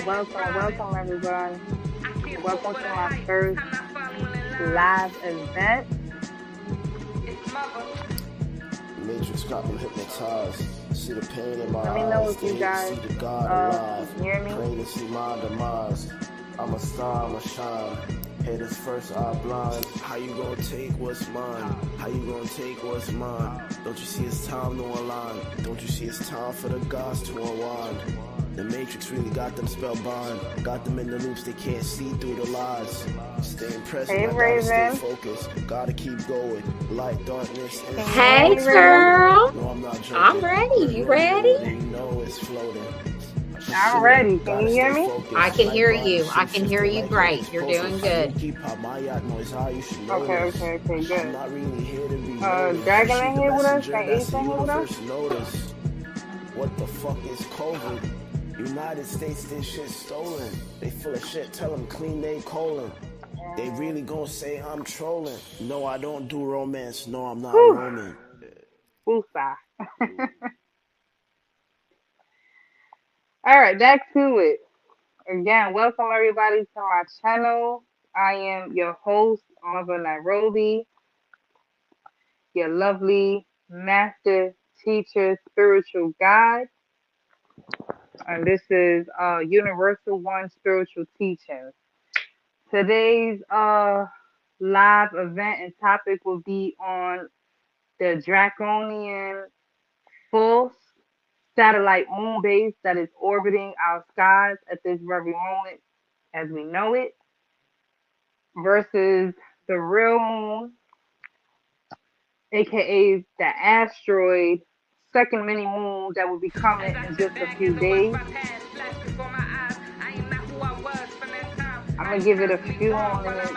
welcome everyone. Welcome to my first live event. Matrix got me hypnotized. See the pain in my Let me know eyes. if you guys See the God alive. can hear me. Pray to see my demise. I'm a star, I'm a shine. Haters first eye blind. How you gonna take what's mine? How you gonna take what's mine? Don't you see it's time to align? Don't you see it's time for the gods to unwind? The Matrix really got them spellbound. Got them in the loops, they can't see through the lies. Staying present, Hey, I gotta Raven. stay focused. Gotta keep going. Light, darkness, and Hey, girl. no, I'm not joking. I'm ready. You ready? You know it's floating. I'm ready. Can you hear me? I can hear you. I can hear you great. You're doing good. Okay, good. Dragon in here with us? Can Ace in here with us? What the fuck is COVID? United States, this shit stolen. They full of shit, tell them clean they colon. They really gonna say I'm trolling. No, I don't do romance. No, I'm not Roman. Woosah. All right, back to it. Again, welcome everybody to my channel. I am your host, Muva Nyrobi, your lovely master teacher, spiritual guide. And this is Universal One Spiritual Teachings. Today's live event and topic will be on the draconian false satellite moon base that is orbiting our skies at this very moment as we know it versus the real moon, aka the asteroid second mini moon that will be coming in just a few days. I'm gonna give it a few more minutes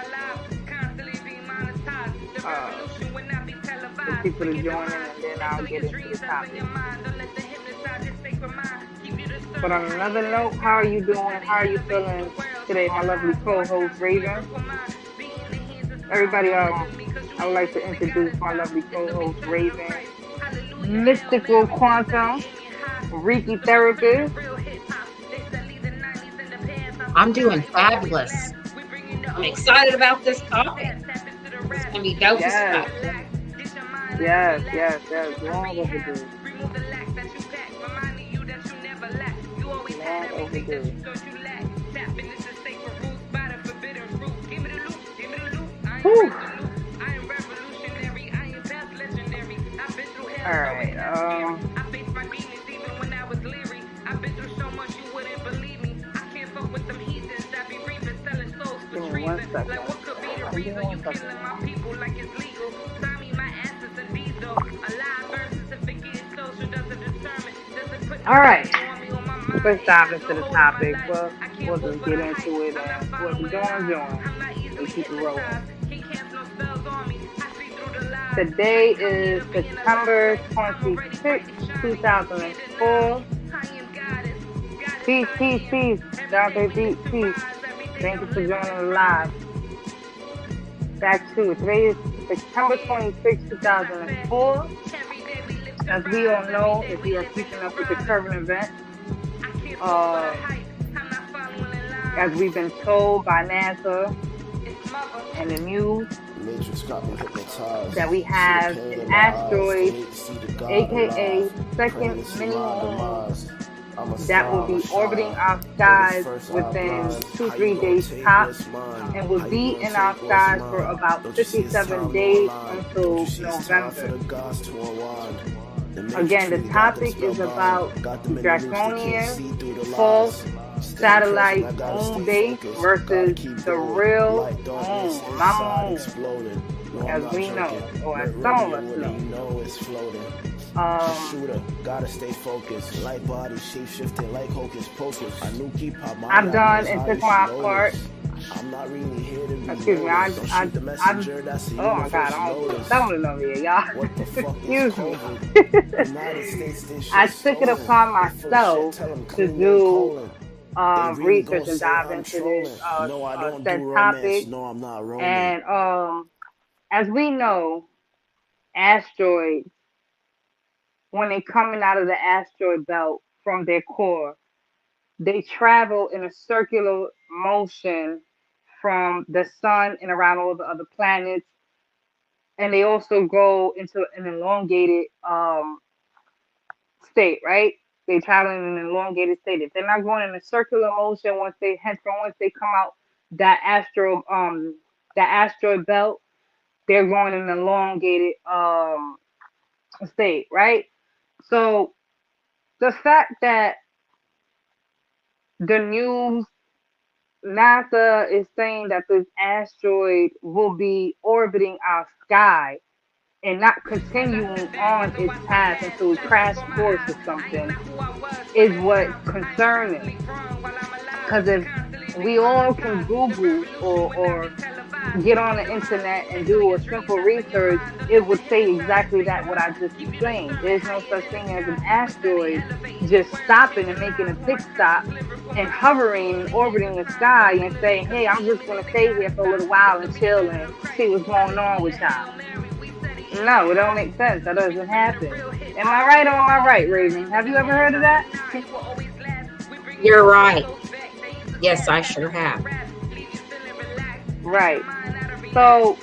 for people to join in, and then I'll get into the topic. But on another note, how are you doing? How are you feeling today, my lovely co-host Raven? Everybody, I would like to introduce my lovely co-host Raven, mystical quantum Reiki therapist. I'm doing fabulous. I'm excited about this topic. It's gonna be dope as fuck. Yes. Long overdue. Long overdue. Whew. All right. Give me 1 second. All right. Let's dive into the topic. Well, we'll just get into it and what we're doing. We'll keep it rolling. Today is September 26, 2004. Peace. Dr. Peace. Thank you for joining the live. Back to it. Today is September 26, 2004. As we all know, if you are keeping up with the current events, as we've been told by NASA and the news, that we have an asteroid, aka second mini moon, that will be orbiting our skies within 2-3 days top, and will be in our skies for about 57 days until November. Again, the topic is about draconian false satellite moon base versus the real moon, my moon, as we know, or as some of us know. Gotta stay focused. Light body, shape shifting like hocus pocus. I've done and took my part. I'm not really here to be. Excuse me, oh my God, I'm stumbling over here, y'all. Excuse me. I took it upon myself to do research and dive into this said topic. And as we know, asteroids, when they're coming out of the asteroid belt from their core, they travel in a circular motion from the sun and around all the other planets, and they also go into an elongated state, right? They travel in an elongated state. If they're not going in a circular motion, once they come out that asteroid belt, they're going in an elongated state, right? So the fact that the news NASA is saying that this asteroid will be orbiting our sky and not continuing on its path until it crash course or something is what's concerning. Because if we all can Google or get on the internet and do a simple research, it would say exactly that what I just explained. There's no such thing as an asteroid just stopping and making a pit stop and hovering, orbiting the sky and saying, hey, I'm just going to stay here for a little while and chill and see what's going on with y'all. No, it don't make sense. That doesn't happen. Am I right or am I right, Raven? Have you ever heard of that? You're right. Yes, I sure have. Right. So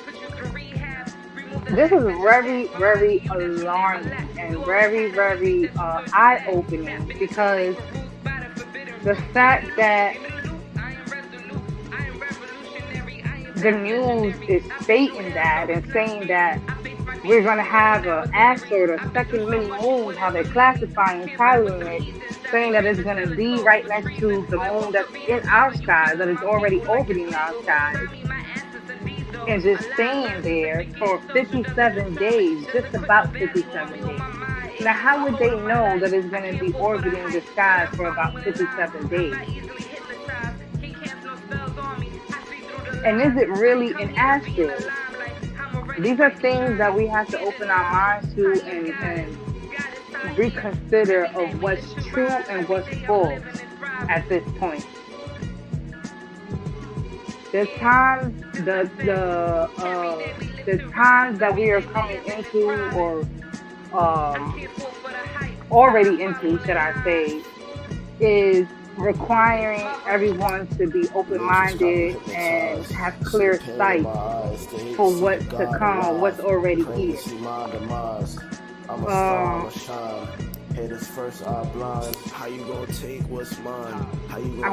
this is very, very alarming and very, very eye-opening, because the fact that the news is stating that and saying that we're going to have an asteroid, a second mini moon, how they're classifying and titling it, saying that it's going to be right next to the moon that's in our sky, that is already orbiting our skies, and just staying there for 57 days, just about 57 days. Now, how would they know that it's going to be orbiting the sky for about 57 days? And is it really an asteroid? These are things that we have to open our minds to and reconsider of what's true and what's false at this point. The times that we are coming into, or already into, should I say, is requiring everyone to be open-minded and have clear sight for what's to come or what's already here. I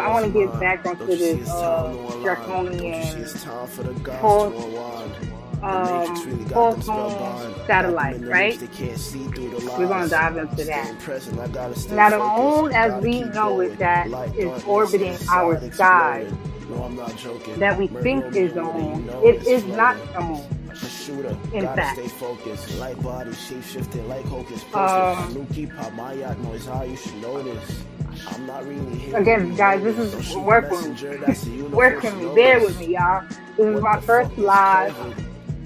wanna get back onto this draconian full moon satellite, right? We're gonna dive into that. Now the moon, as we know it, that is orbiting our sky, that we think is the moon, it is not a moon. In fact, again, guys, this is work with me. Work with me. Bear with me, y'all. This is my first live.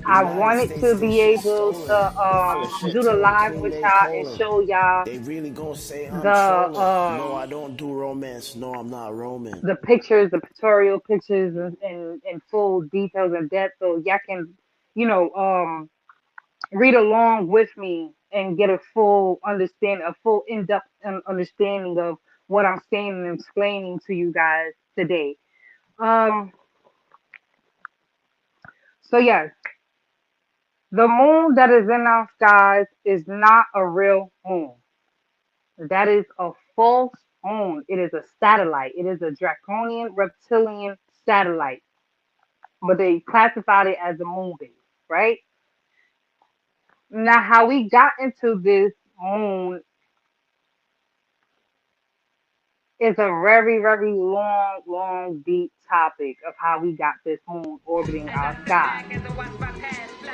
I wanted to be able to do the live with y'all and show y'all no, I don't do romance. No, I'm not Roman. The pictures, the pictorial pictures in full details and depth, so y'all can, read along with me and get a full understanding, a full in-depth understanding of what I'm saying and explaining to you guys today. So yes. The moon that is in our skies is not a real moon. That is a false moon. It is a satellite. It is a draconian reptilian satellite. But they classified it as a moon base, right? Now, how we got into this moon is a very, very long, long, deep topic of how we got this moon orbiting our sky.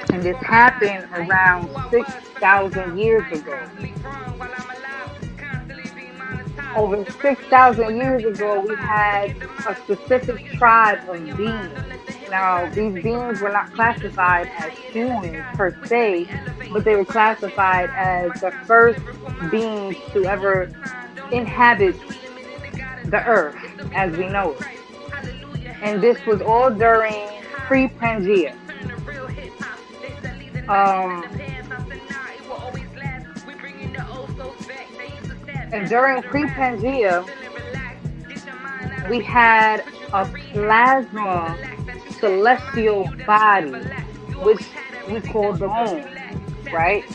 And this happened around 6,000 years ago. Over 6,000 years ago, we had a specific tribe of beings. Now, these beings were not classified as humans per se, but they were classified as the first beings to ever inhabit the earth as we know it. And this was all during pre-Pangea. And during pre-Pangea, we had a plasma celestial body, which we call the moon, right?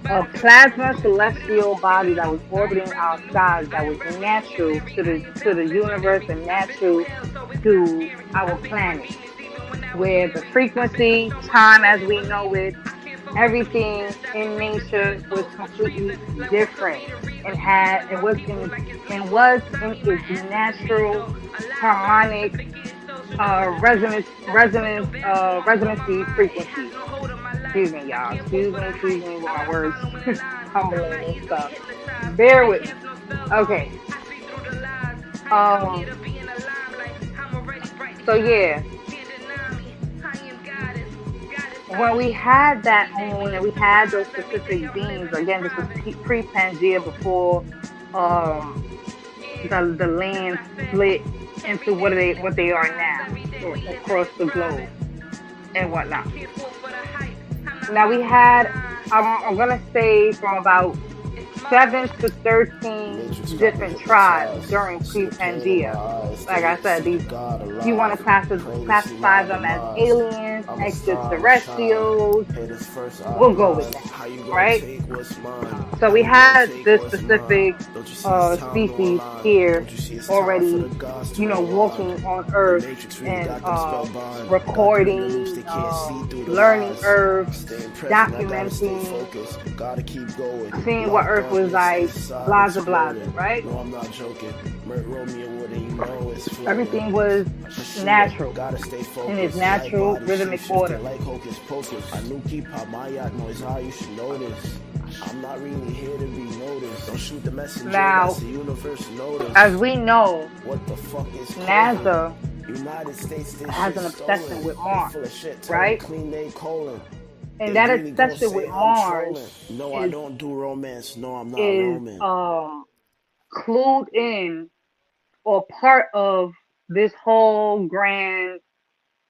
A plasma celestial body that was orbiting our stars, that was natural to the universe and natural to our planet, where the frequency, time as we know it, everything in nature was completely different and had and was in its natural harmonic resonancy frequency. Excuse me, y'all. Excuse me with my words, humbling and stuff. Bear with me. Okay. Um. So yeah, when we had that moon and we had those specific beings, again, this was pre-Pangea, before the land split into what they are now, across the globe and whatnot. Now we had, I'm gonna say, from about 7 to 13 different tribes during pre-Pangea. Like I said, these, you want to classify them as aliens, extraterrestrials. We'll go with that, right? So we had this specific species here already, walking on Earth and recording, learning Earth, documenting, seeing what Earth was like, blah blah blah, right? No, I'm not joking. Everything was natural in its natural rhythmic order. Like hocus pocus. I knew 𝚃𝚑𝚎 𝚁𝚑𝚎, you should know this. I'm not really here to be noticed. Don't shoot the messenger. Now, the universe notice. as we know, what the fuck is NASA United States has an obsession with Mars, right? Clean their colon. And that obsession with Mars no, I don't do romance. No, I'm not Roman. Clued in or part of this whole grand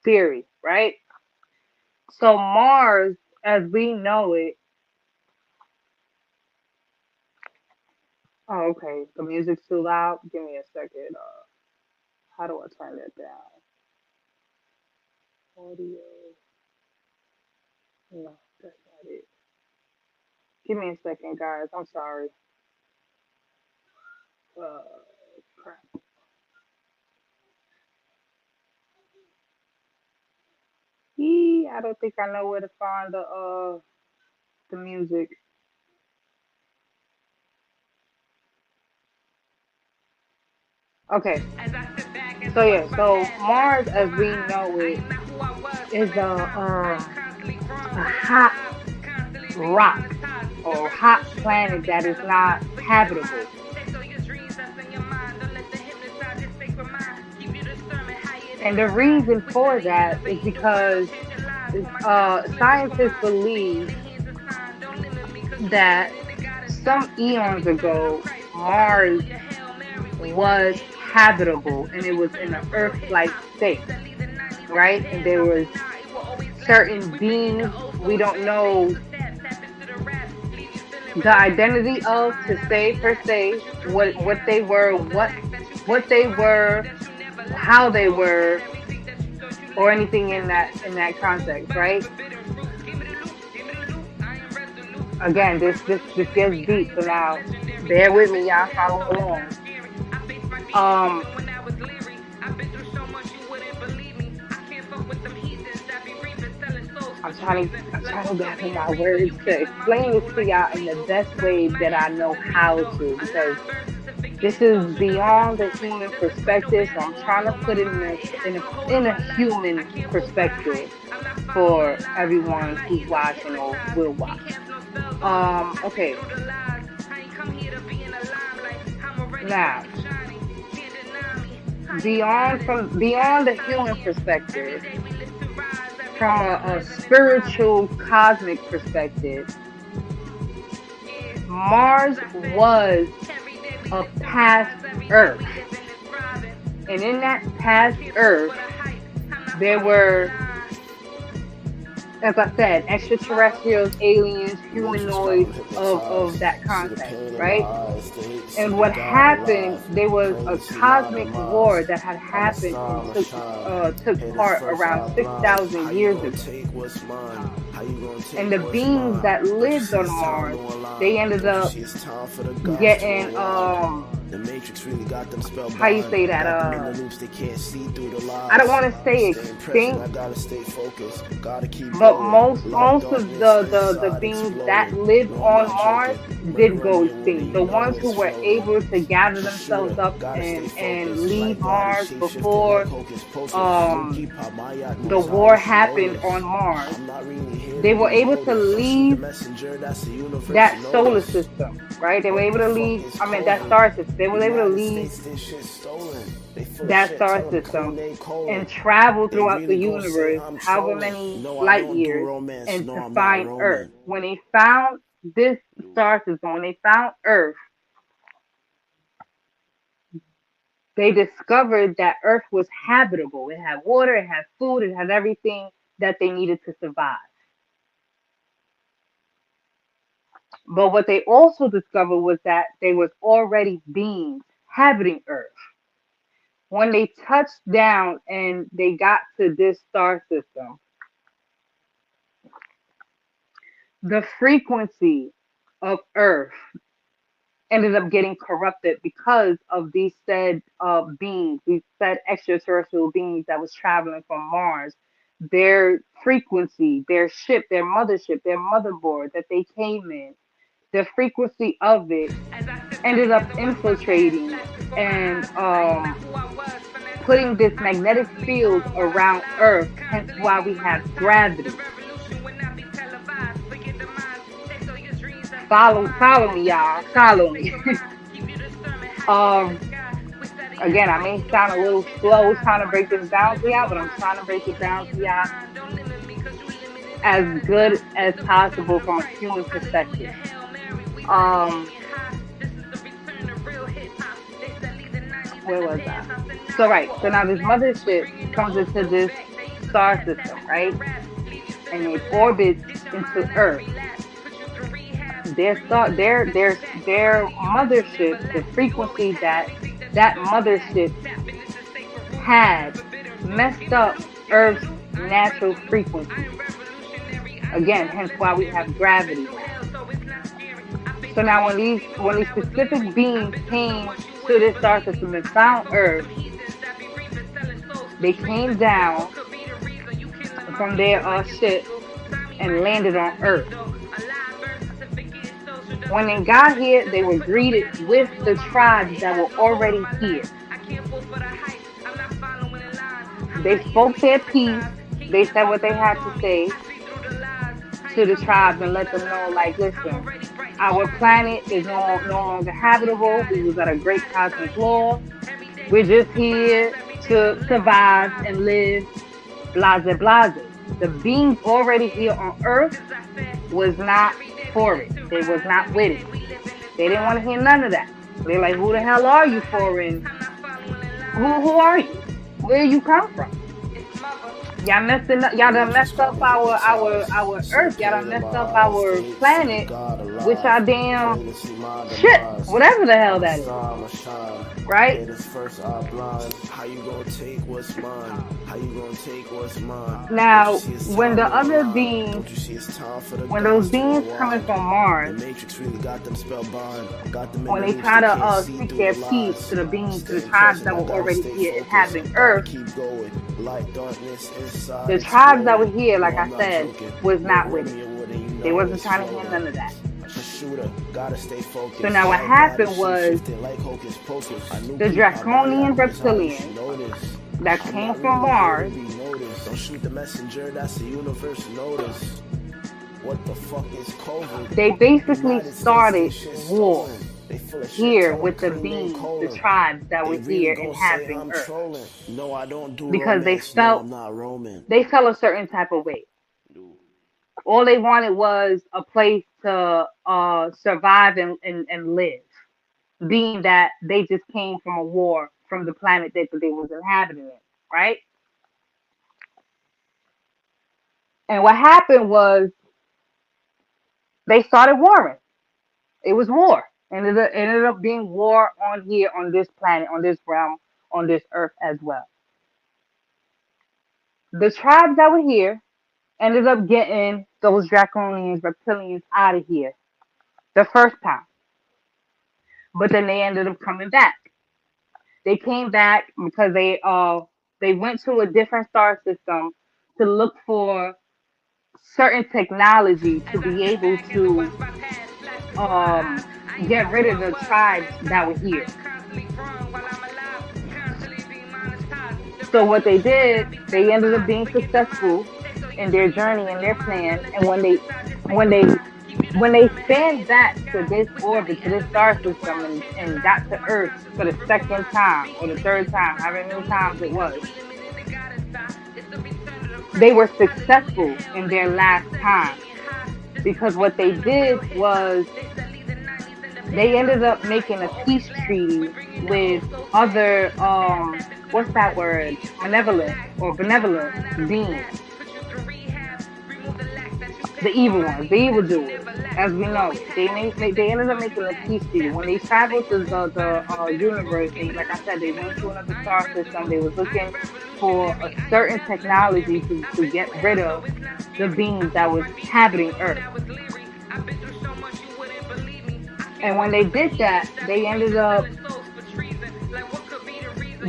theory, right? So Mars, as we know it. Oh, okay. The music's too loud. Give me a second. How do I turn that down? Audio. No, that's not it. Give me a second, guys. I'm sorry. Crap. I don't think I know where to find the music. Okay. So yeah, so Mars, as we know it, is a hot rock or hot planet that is not habitable. And the reason for that is because scientists believe that some eons ago, Mars was habitable and it was in an Earth-like state, right? And there was certain beings we don't know the identity of per se, what they were, what they were, how they were, or anything in that context, right? Again, this gets deep, so now bear with me, y'all, follow along. I'm trying to gather my words to explain this to y'all in the best way that I know how to, because this is beyond the human perspective, so I'm trying to put it in a human perspective for everyone who's watching or will watch. Okay. Now, beyond the human perspective, from a spiritual cosmic perspective, Mars was a past Earth. And in that past Earth, there were as I said, extraterrestrials, aliens, The matrix finally humanoids of hypnotized. that See the context, pain in my right? eyes. They hate to see And the what God happened, alive. there was Praying a to see my cosmic war demise. that had I'm a happened star, and I'm a took shine. took Haters part first, around eye blind. How 6,000 you years gonna ago. take what's mine? How you gonna And take the what's beings mine? that Don't you lived see on it's time Mars, to align? they ended Don't you up see it's time for the gods to getting align? The Matrix really got them how you spellbind. say that Got them in the loops, they can't see through the I don't lies. want to say Staying present, I extinct, gotta stay focused. Gotta keep but going. most Light of darkness the inside beings that exploding. lived No, I'm on not Mars joking. did Murder on go your water, extinct. you The know ones who it's were floating. able to gather The shooter, themselves up gotta stay and focused. leave Light body Mars shape-shifting like before hocus pocus. um 𝚃𝚑𝚎 the knows war how you should happened know on this. Mars, I'm not really here to they were be able to noticed. Don't shoot the leave messenger, that's the universe, that you know solar this. system, right? They were What able the to fuck leave, is I mean, that COVID? star system. They were able to United leave States, this shit stolen. They full of that shit, star tell them to clean system their colon. and travel They throughout the really gonna say universe, I'm however trolling. many No, I light don't do years, romance. and No, to I'm not find Earth. Roman. When they found this star system, when they found Earth, they discovered that Earth was habitable. It had water, it had food, it had everything that they needed to survive. But what they also discovered was that there was already beings inhabiting Earth. When they touched down and they got to this star system, the frequency of Earth ended up getting corrupted because of these said beings, these said extraterrestrial beings that was traveling from Mars. Their frequency, their ship, their mothership, their motherboard that they came in, the frequency of it ended up infiltrating and putting this magnetic field around Earth, hence why we have gravity. Follow me, y'all. Follow me. um, Again, I may sound a little slow trying to break this down to y'all, but I'm trying to break it down to y'all as good as possible from a human perspective. Um, where was I? So right, so now this mothership comes into this star system, right? And it orbits into Earth. Their mothership, the frequency that that mothership had messed up Earth's natural frequency. Again, hence why we have gravity now. So now when these specific beings came to this star system and found Earth, they came down from their ship and landed on Earth. When they got here, they were greeted with the tribes that were already here. They spoke their piece. They said what they had to say to the tribes and let them know, like, listen, our planet is no longer habitable. We was at a great cosmic law. We're just here to survive and live, blase blase. The beings already here on Earth was not for it. They was not with it. They didn't want to hear none of that. They're like, who the hell are you foreign? Who are you? Where you come from? Y'all done messed up our See the Earth. Y'all pain done in my messed up eyes. They our hate to see the planet God with alive. y'all damn Praying to see my shit, demise. whatever the hell I'm a that is, star, I'm a shine. right? Haters first, eye blind. How you gonna take what's mine? How you gonna take what's mine? Don't you Now, see it's when time the to other align? beings, Don't you see it's time for the when those gods to beings coming align? from The Mars, Matrix really got them spellbind. Got them in when the they loops, try they to can't see speak through their the piece lies. to the beings, to the Staying tribes present, that I were gotta already stay here focused. inhabiting Gotta Earth, keep going. Light darkness inside the tribes that were exploding. here, like No, I I'm not said, joking. was not Murder with on it. your water, you They know wasn't it's trying to hear floating. none of that. The shooter, gotta stay So focused. now what Light body happened was shape-shifting like hocus pocus. I knew the 𝚃𝚑𝚎 draconian knows how you should reptilians know this. that I'm came not from really here to Mars, be noticed. Don't shoot the messenger, that's the universe notice. What the fuck is COVID? they basically United States, started this shit war stolen. They full of shit, here tell them with the clean their beings, the colon. tribes that They were really here gonna say inhabiting I'm Earth, trolling. No, I don't do because romance. No, I'm not Roman. they felt a certain type of way. All they wanted was a place to survive and live, being that they just came from a war from the planet that they was inhabiting, right? And what happened was they started warring. It was war. And it ended up being war on here, on this planet, on this realm, on this earth as well. The tribes that were here ended up getting those draconians, reptilians out of here the first time. But then they ended up coming back. They came back because they went to a different star system to look for certain technology to be able to um get rid of the tribes that were here. So what they did, they ended up being successful in their journey and their plan. And when they when they spanned back to this orbit, to this star system, and got to Earth for the second time or the third time, however many times it was, they were successful in their last time because what they did was they ended up making a peace treaty with other what's that word, malevolent or benevolent beings, the evil ones, the evil doers, as we know. They ended up making a peace treaty when they traveled to the universe. And like I said, they went to another star system. They was looking for a certain technology to get rid of the beings that was inhabiting Earth. And when they did that, they ended up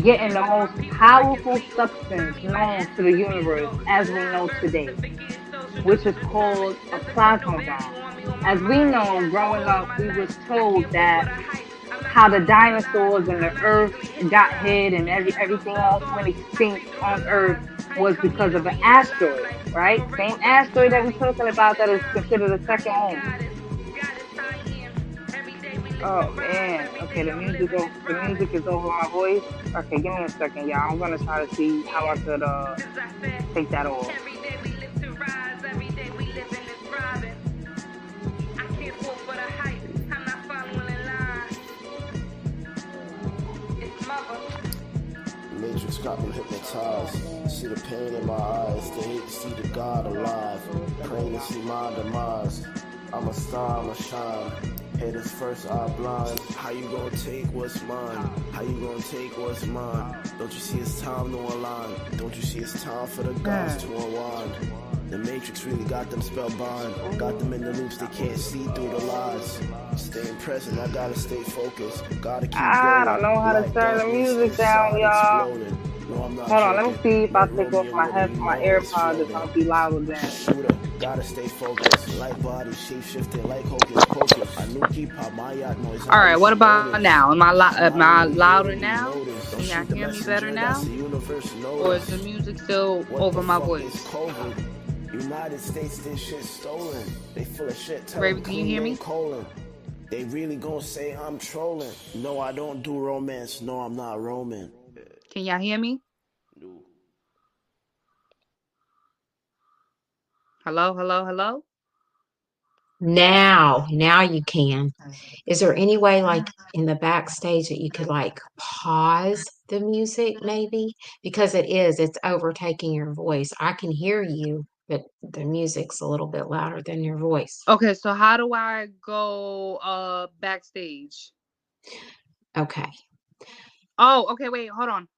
getting the most powerful substance known to the universe as we know today, which is called a plasma bomb. As we know, growing up, we was told that how the dinosaurs and the Earth got hit and everything else went extinct on Earth was because of an asteroid, right? Same asteroid that we're talking about that is considered a second home. Oh man, okay, the music is over my voice. Okay, give me a second, y'all. I'm gonna try to see how I could take that off. Matrix got me hypnotized. See the pain in my eyes. They hate to see the God alive. Praying to see my demise. I'm a star, I'm a shine. Haters first eye blind. How you gonna take what's mine? How you gonna take what's mine? Don't you see it's time to align? Don't you see it's time for the gods to unwind? The Matrix really got them spellbound. Got them in the loops they can't see through the lies. Staying present, I gotta stay focused. Gotta keep going. I don't know how to turn the music down, y'all. Hold on, let me see if I take off my AirPods. It's gonna be louder then. Gotta stay focused. Like body shape shifting, like hocus pocus. I knew 𝚃𝚑𝚎 𝚁𝚑𝚎. All right, what about now? Am I louder now? Can y'all hear me better now? Or is the music still over my voice? United States, this shit stolen. They full of shit. Baby, can you hear me? They really gonna say I'm trolling. No, I don't do romance. No, I'm not Roman. Can y'all hear me? Hello, hello, hello? Now you can. Is there any way, like in the backstage, that you could like pause the music maybe? Because it's overtaking your voice. I can hear you, but the music's a little bit louder than your voice. Okay, so how do I go backstage? Okay. Oh, okay, wait, hold on.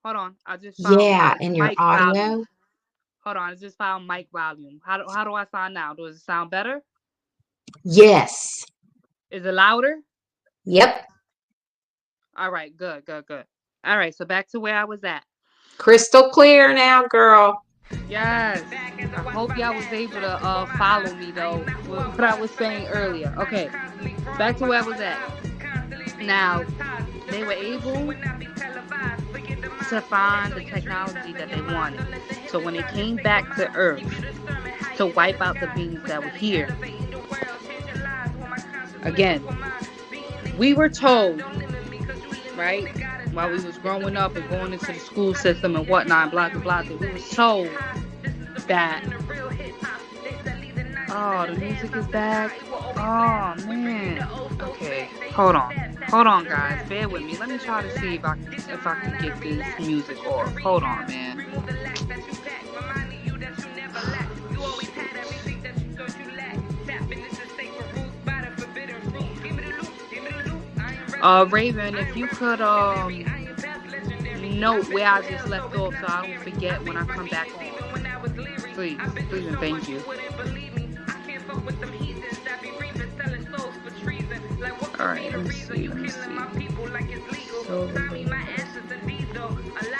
I just found in your mic audio. volume. Hold on, I just found mic volume. How do I sound now? Does it sound better? Yes. Is it louder? Yep. All right, good. All right, so back to where I was at. Crystal clear now, girl. Yes. I hope y'all was able to follow me though. What I was saying earlier. Okay, back to where I was at. Now, they were able to find the technology that they wanted. So when they came back to Earth to wipe out the beings that were here, again, we were told, right, while we was growing up and going into the school system and whatnot, blah, blah, blah, that we was told that, oh, the music is back. Oh, man. Okay, hold on, guys. Bear with me. Let me try to see if I can get this music off. Hold on, man. Raven, if you could note where I just left off so I don't forget when I come back on. Please, please and thank you. Alright, let me see, let me see. So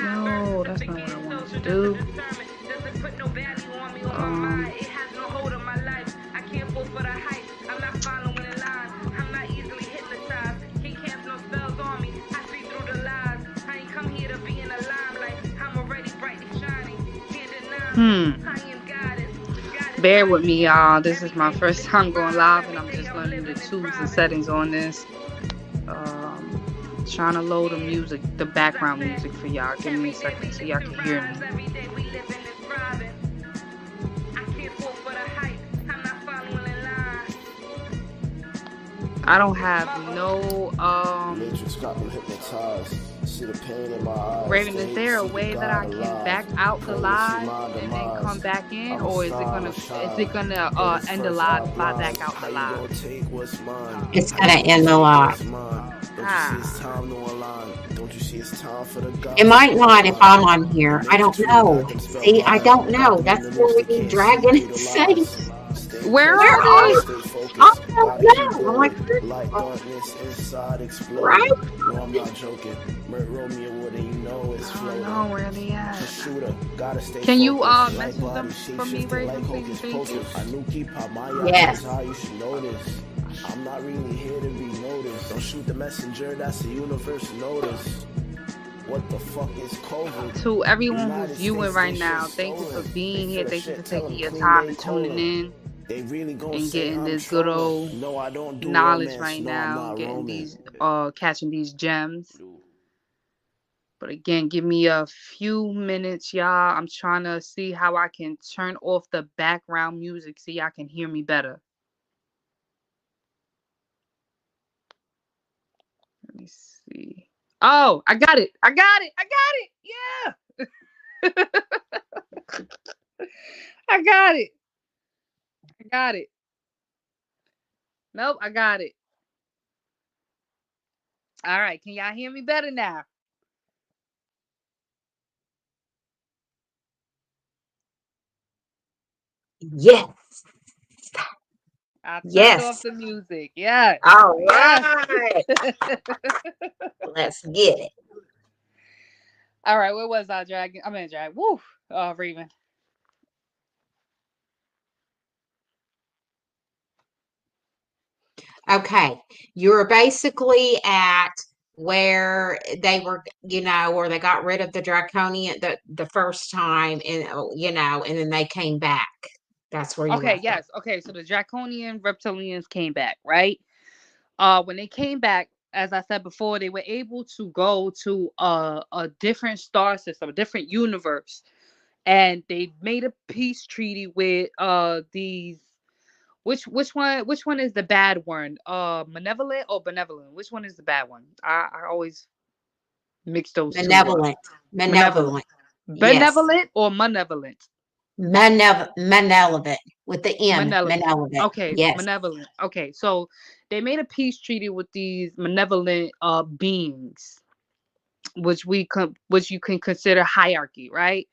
no, that's not what I wanted to do. Bear with me, y'all. This is my first time going live, and I'm just learning the tools and settings on this. Trying to load the music, the background music for y'all. Give me a second so y'all can hear me. I don't have no Raven, is there a way that I can back out the live and then come back in, or is it gonna end the live if I back out the live? It's gonna end the live. It might not if I'm on here. I don't know. See, I don't know. That's where we need Dragon and Safe. Where are they? I don't know. I'm like, right? No, I'm not joking. Mert wrote me a word and you know it's flowing. I don't know where they at. Can you message them for me, Raven, please? Thank you. Yes. How you should notice. I'm not really here to be noticed. Don't shoot the messenger, that's the universe notice. What the fuck is COVID? To everyone who's viewing right now, thank you for being here. Thank you for taking your time and tuning in. And getting this good old knowledge right now, getting these catching these gems. But again, give me a few minutes, y'all. I'm trying to see how I can turn off the background music so y'all can hear me better. Let me see. Oh, I got it. Yeah. I got it. Nope, I got it. All right, can y'all hear me better now? Yes. I turned off the music. Yeah. All right. Let's get it. All right, where was I, Dragon? I'm in Dragon. Woo. Raven. Okay. You're basically at where they were, where they got rid of the draconian the first time, and and then they came back. That's where you Okay, left yes. Okay, so the draconian reptilians came back, right? When they came back, as I said before, they were able to go to a different star system, a different universe, and they made a peace treaty with these. Which one is the bad one? Malevolent or benevolent? Which one is the bad one? I always mix those two up. Malevolent. Malevolent. Yes. Benevolent or malevolent? Malevolent with the M. Malevolent. Malevolent. Okay, Yes. malevolent. Okay, so they made a peace treaty with these malevolent beings, which you can consider hierarchy, right?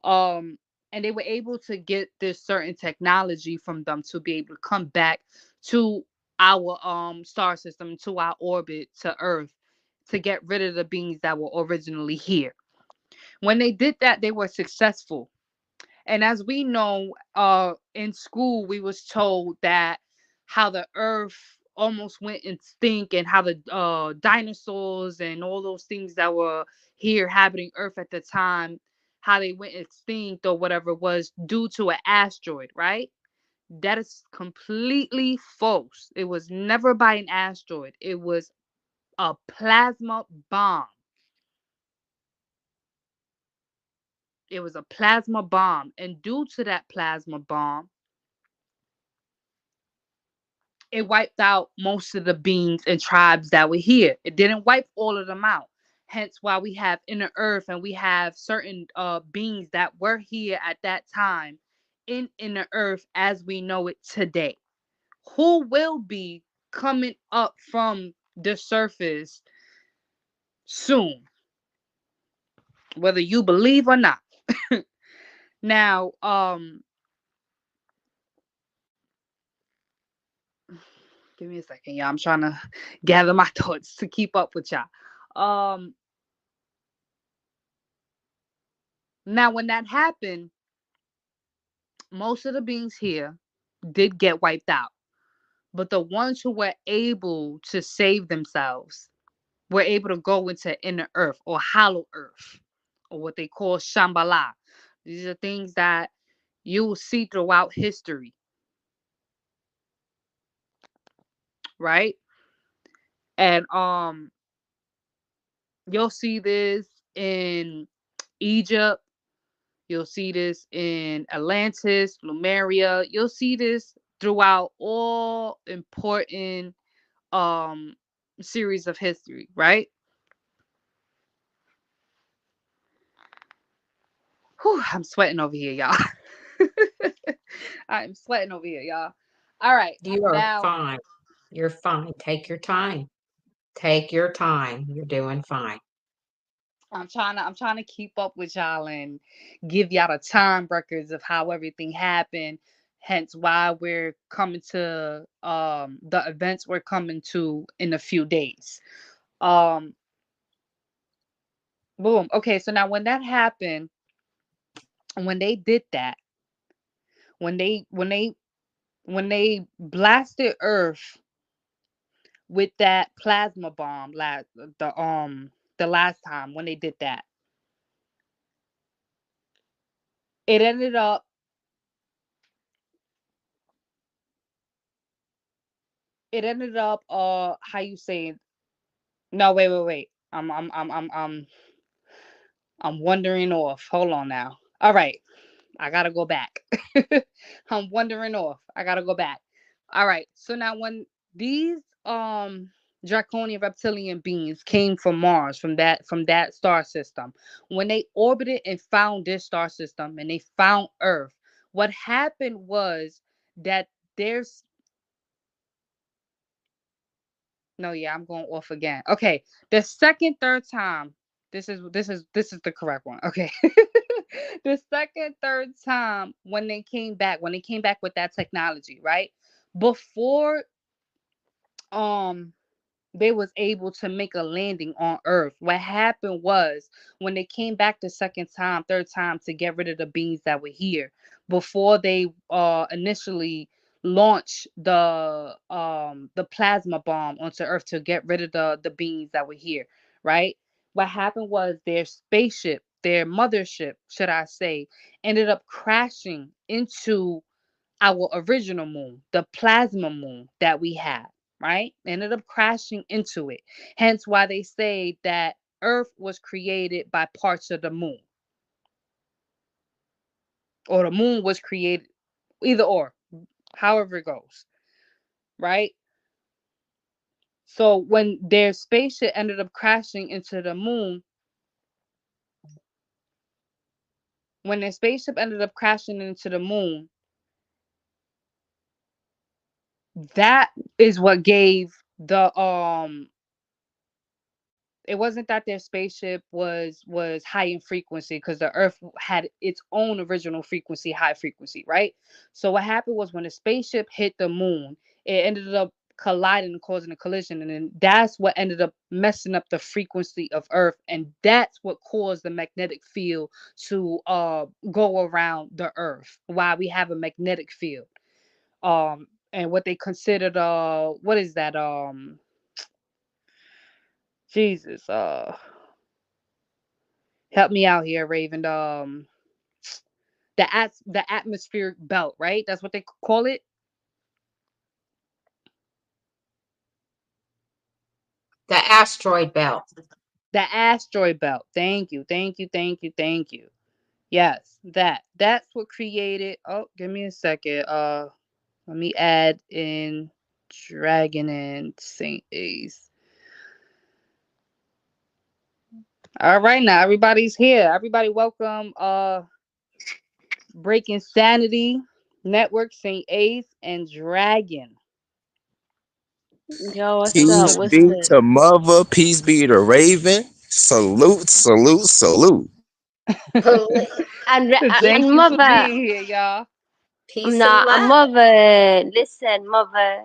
Um, and they were able to get this certain technology from them to be able to come back to our star system, to our orbit, to Earth, to get rid of the beings that were originally here. When they did that, they were successful. And as we know, in school, we was told that how the earth almost went extinct, and how the dinosaurs and all those things that were here inhabiting earth at the time, how they went extinct or whatever was due to an asteroid, right? That is completely false. It was never by an asteroid. It was a plasma bomb. It was a plasma bomb. And due to that plasma bomb, it wiped out most of the beings and tribes that were here. It didn't wipe all of them out. Hence why we have inner earth, and we have certain beings that were here at that time in inner earth as we know it today, who will be coming up from the surface soon, whether you believe or not. Now, give me a second, y'all. I'm trying to gather my thoughts to keep up with y'all. Um, Now when that happened, most of the beings here did get wiped out, but the ones who were able to save themselves were able to go into inner earth or hollow earth, or what they call Shambhala. These are things that you will see throughout history, right? And you'll see this in Egypt, you'll see this in Atlantis, Lemuria, you'll see this throughout all important um series of history, right? Whew, I'm sweating over here, y'all. I'm sweating over here, y'all. All right. You are Now, fine. You're fine. Take your time. Take your time. You're doing fine. I'm trying to keep up with y'all and give y'all the time records of how everything happened. Hence why we're coming to the events we're coming to in a few days. Um Boom. Okay, so now when that happened, when they did that, when they blasted Earth with that plasma bomb the last time when they did that, it ended up how you say it? No, wait. I'm wandering off. Hold on now. All right. I gotta go back. I'm wandering off. I gotta go back. All right. So now when these draconian reptilian beings came from Mars, from that star system, when they orbited and found this star system and they found Earth, what happened was that there's no, yeah, I'm going off again. Okay. The second, third time, this is the correct one. Okay. The second, third time when they came back with that technology, right? Before um they was able to make a landing on Earth. What happened was when they came back the second time, third time to get rid of the beings that were here, before they initially launched the plasma bomb onto Earth to get rid of the beings that were here, right? What happened was their spaceship, their mothership, should I say, ended up crashing into our original moon, the plasma moon that we had, right? Ended up crashing into it. Hence why they say that Earth was created by parts of the moon, or the moon was created, either or, however it goes, right? So when their spaceship ended up crashing into the moon, when their spaceship ended up crashing into the moon, that is what gave the it wasn't that their spaceship was high in frequency, because the Earth had its own original frequency, high frequency, right? So what happened was when the spaceship hit the moon, it ended up colliding and causing a collision, and then that's what ended up messing up the frequency of Earth, and that's what caused the magnetic field to go around the Earth, why we have a magnetic field. And what they considered what is that, Jesus, help me out here, Raven. The atmospheric belt, right? That's what they call it. The asteroid belt. The asteroid belt. Thank you. Yes, that's what created. Oh, give me a second. Let me add in Dragon and Saint Ace. All right, now everybody's here. Everybody, welcome. Breaking Sanity Network, Saint Ace, and Dragon. Yo, what's up? Peace What's be up? to mother, peace be to Raven. Salute, salute, salute. And Thank you for mother, being here, y'all. Peace and nah, a love. mother. Listen, mother.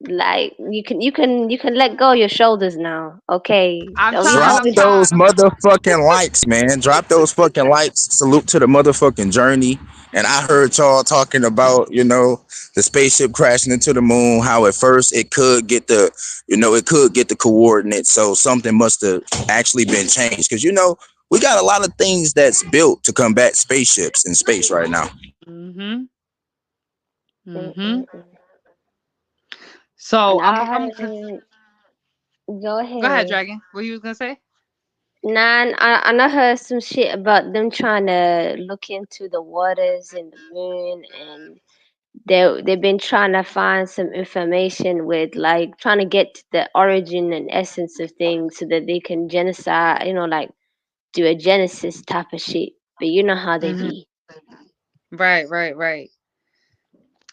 Like you can let go of your shoulders now. Okay, I'm don't you trying. have Drop I'm to? trying. those I'm trying. motherfucking likes, man. Drop those fucking likes. Salute to the motherfucking journey. And I heard y'all talking about, the spaceship crashing into the moon, how at first it could get it could get the coordinates. So something must have actually been changed. Because, we got a lot of things that's built to combat spaceships in space right now. Mhm. Mhm. Mm-mm-mm. So And I'm. I I'm. heard. Go Go ahead, ahead. Dragon. What you was gonna say? Nah, and I heard some shit about them trying to look into the waters in the moon, and they've been trying to find some information with like trying to get to the origin and essence of things so that they can genocide, like do a genesis type of shit. But you know how they Mhm. be. Right. Right. Right.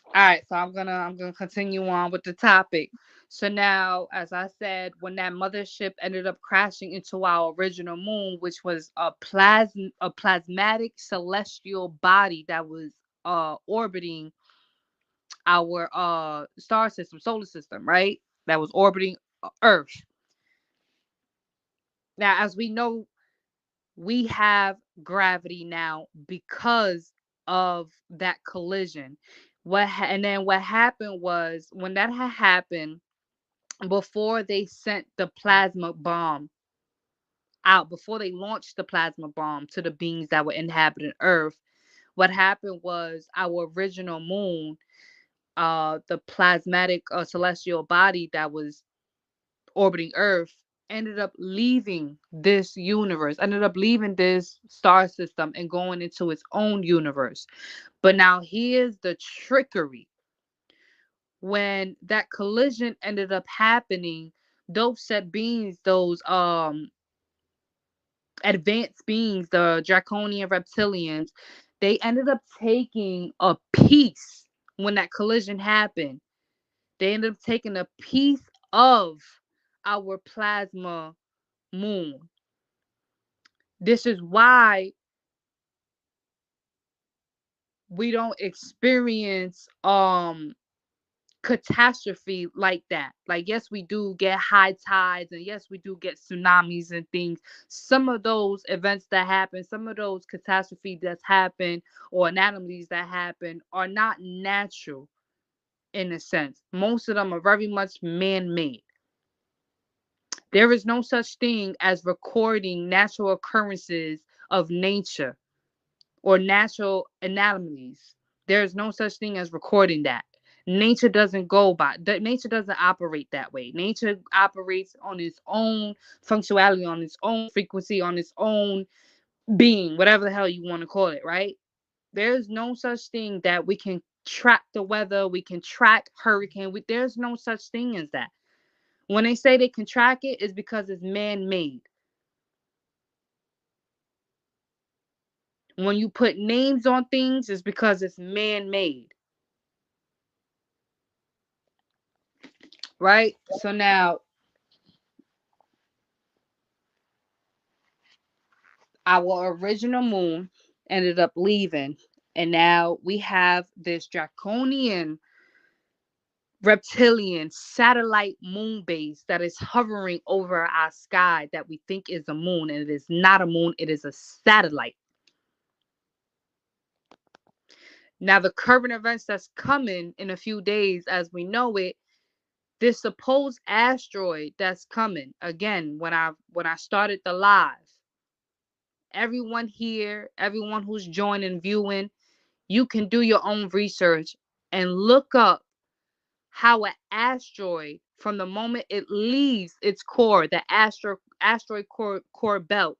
All right. So I'm gonna continue on with the topic. So now, as I said, when that mothership ended up crashing into our original moon, which was a plasmatic celestial body that was orbiting our star system, solar system, right? That was orbiting Earth. Now, as we know, we have gravity now because of that collision. And then what happened was when that had happened, before they sent the plasma bomb out, before they launched the plasma bomb to the beings that were inhabiting Earth, what happened was our original moon, the plasmatic celestial body that was orbiting Earth, ended up leaving this universe, ended up leaving this star system and going into its own universe. But now here's the trickery. When that collision ended up happening, those set beings, those advanced beings, the draconian reptilians, they ended up taking a piece when that collision happened. They ended up taking a piece of our plasma moon. This is why we don't experience catastrophe like that. Like, yes, we do get high tides, and yes, we do get tsunamis and things. Some of those events that happen, some of those catastrophes that's happen, or anomalies that happen, are not natural in a sense. Most of them are very much man-made. There is no such thing as recording natural occurrences of nature or natural anomalies. There is no such thing as recording that. Nature doesn't go by that. Nature doesn't operate that way. Nature operates on its own functionality, on its own frequency, on its own being, whatever the hell you want to call it, right? There's no such thing that we can track the weather, we can track hurricane. There's no such thing as that. When they say they can track it, it's because it's man-made. When you put names on things, it's because it's man-made. Right? So now our original moon ended up leaving, and now we have this draconian reptilian satellite moon base that is hovering over our sky that we think is a moon, and it is not a moon, it is a satellite. Now, the current events that's coming in a few days, as we know it, this supposed asteroid that's coming again. When I started the live, everyone here, everyone who's joining, viewing, you can do your own research and look up how an asteroid, from the moment it leaves its core, the asteroid core belt,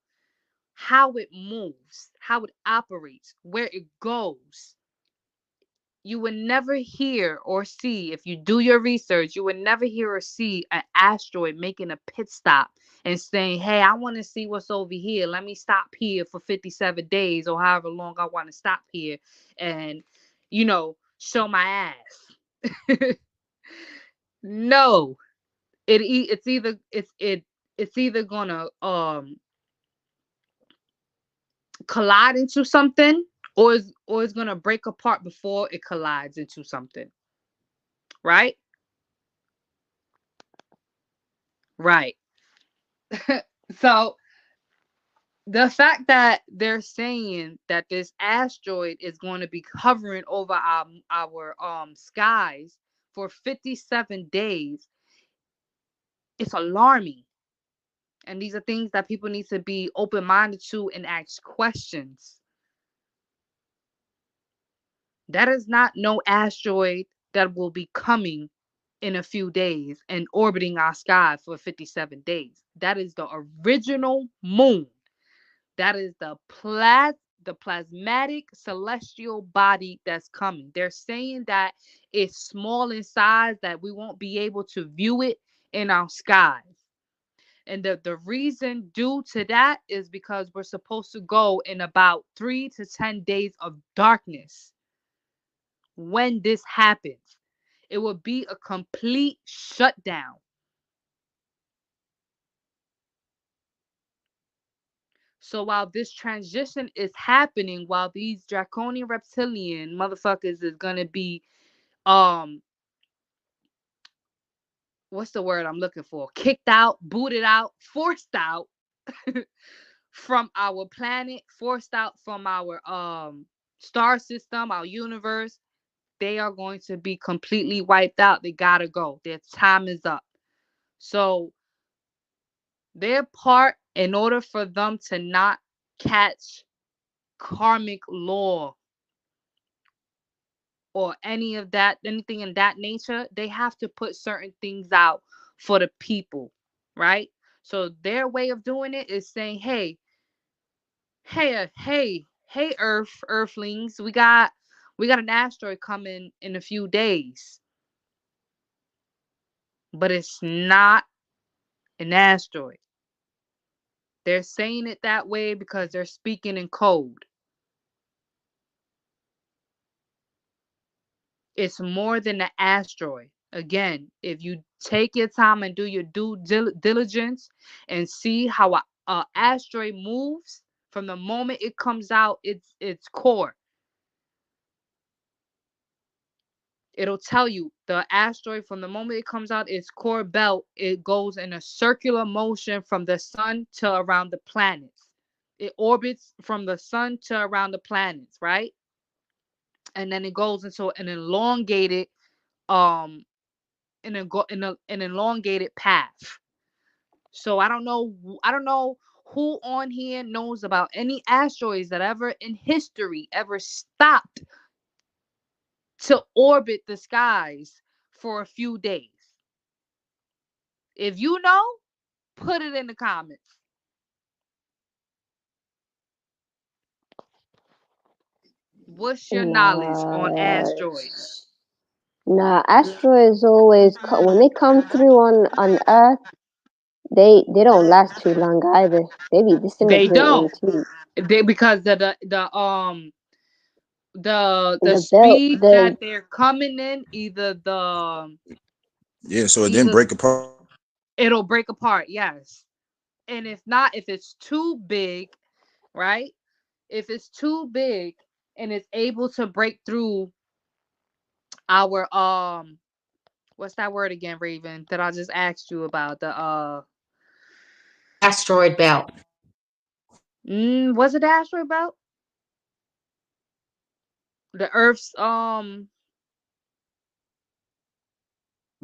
how it moves, how it operates, where it goes. You would never hear or see, if you do your research, you would never hear or see an asteroid making a pit stop and saying, hey, I want to see what's over here. Let me stop here for 57 days or however long I want to stop here and, show my ass. No. it's either it's either gonna collide into something, or it's gonna break apart before it collides into something. Right? Right. So the fact that they're saying that this asteroid is going to be hovering over our skies for 57 days, it's alarming. And these are things that people need to be open minded to and ask questions. That is not no asteroid that will be coming in a few days and orbiting our sky for 57 days. That is the original moon. That is the plasmatic celestial body that's coming. They're saying that it's small in size, that we won't be able to view it in our skies. And the reason due to that is because we're supposed to go in about 3 to 10 days of darkness when this happens. It will be a complete shutdown. So while this transition is happening, while these draconian reptilian motherfuckers is gonna be um what's the word I'm looking for? Kicked out, booted out, forced out from our planet, forced out from our star system, our universe, they are going to be completely wiped out. They gotta go. Their time is up. So their part, in order for them to not catch karmic law or any of that, anything in that nature, they have to put certain things out for the people, right? So their way of doing it is saying, hey, Earthlings, we got an asteroid coming in a few days, but it's not an asteroid. They're saying it that way because they're speaking in code. It's more than an asteroid. Again, if you take your time and do your due diligence and see how a asteroid moves from the moment it comes out its core, it'll tell you the asteroid from the moment it comes out its core belt, it goes in a circular motion from the sun to around the planets. It orbits from the sun to around the planets, right? And then it goes into an elongated um an elongated path. So I don't know who on here knows about any asteroids that ever in history ever stopped to orbit the skies for a few days. If you know, put it in the comments. What's your knowledge on Nah, asteroids? nah. Asteroids always when they come through on Earth, they don't last too long either. They be They disintegrating don't. too. They because the And the belt, speed that the they're coming in, either the Yeah, so it didn't either break apart. it'll break apart, yes. And if not, if it's too big, right? If it's too big and it's able to break through our what's that word again, Raven, that I just asked you about? The Asteroid belt. was it the asteroid belt? The Earth's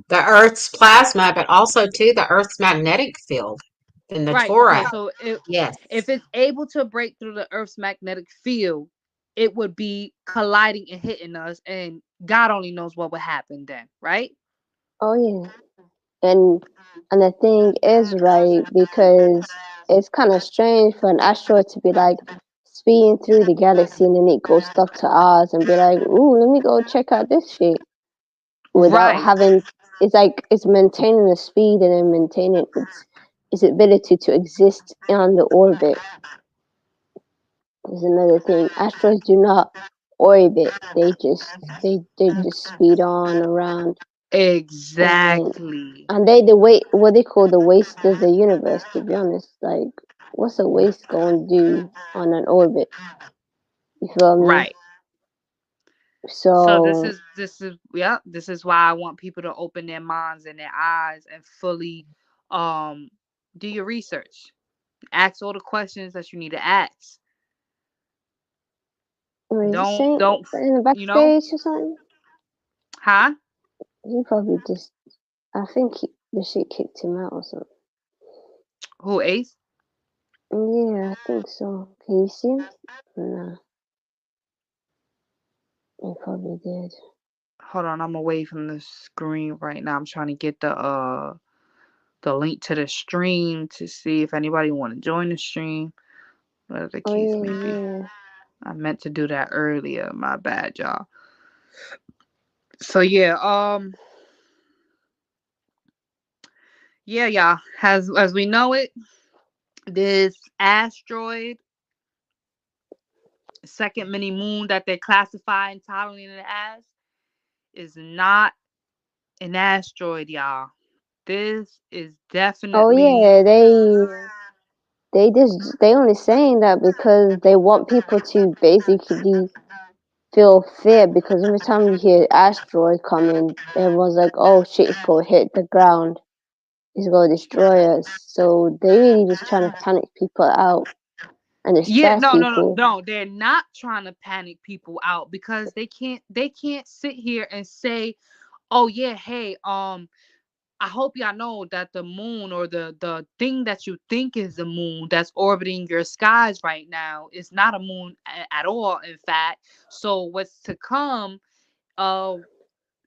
The Earth's plasma, but also too the Earth's magnetic field in the right, okay, tora. so Yes. if it's able to break through the Earth's magnetic field, it would be colliding and hitting us, and God only knows what would happen then, right? oh yeah. And the thing is, right, because it's kind of strange for an asteroid to be like speeding through the galaxy and then it goes stuck to ours and be like, ooh, let me go check out this shit without Right. having. It's like it's maintaining the speed and then maintaining its ability to exist on the orbit. Is another thing. Asteroids do not orbit. They just speed on around. and Exactly. they the way what they call the waste of the universe. To be honest, like what's a waste gonna do on an orbit? You feel me? Right. So So this is why I want people to open their minds and their eyes and fully um do your research. Ask all the questions that you need to ask. what is he saying Don't in the you know? backstage or something? Huh? He probably just. I think the shit kicked him out or something. Who, Ace? Yeah, I think so. Can you see him? Nah, he probably did. Hold on, I'm away from the screen right now. I'm trying to get the link to the stream to see if anybody want to join the stream. Whatever the Oh case may be. yeah, I meant to do that earlier. My bad, y'all. So yeah, yeah, y'all. As we know it, this asteroid, second mini moon that they're classifying titling it as, is not an asteroid, y'all. This is oh definitely yeah. They only saying that because they want people to basically feel fear because every time you hear asteroid coming, everyone's like, "Oh shit, it's gonna hit the ground. It's gonna destroy us." So they really just trying to panic people out and yeah, distract people. no. They're not trying to panic people out because they can't sit here and say, "Oh yeah, hey, I hope y'all know that the moon or the thing that you think is the moon that's orbiting your skies right now is not a moon at all, in fact. So what's to come uh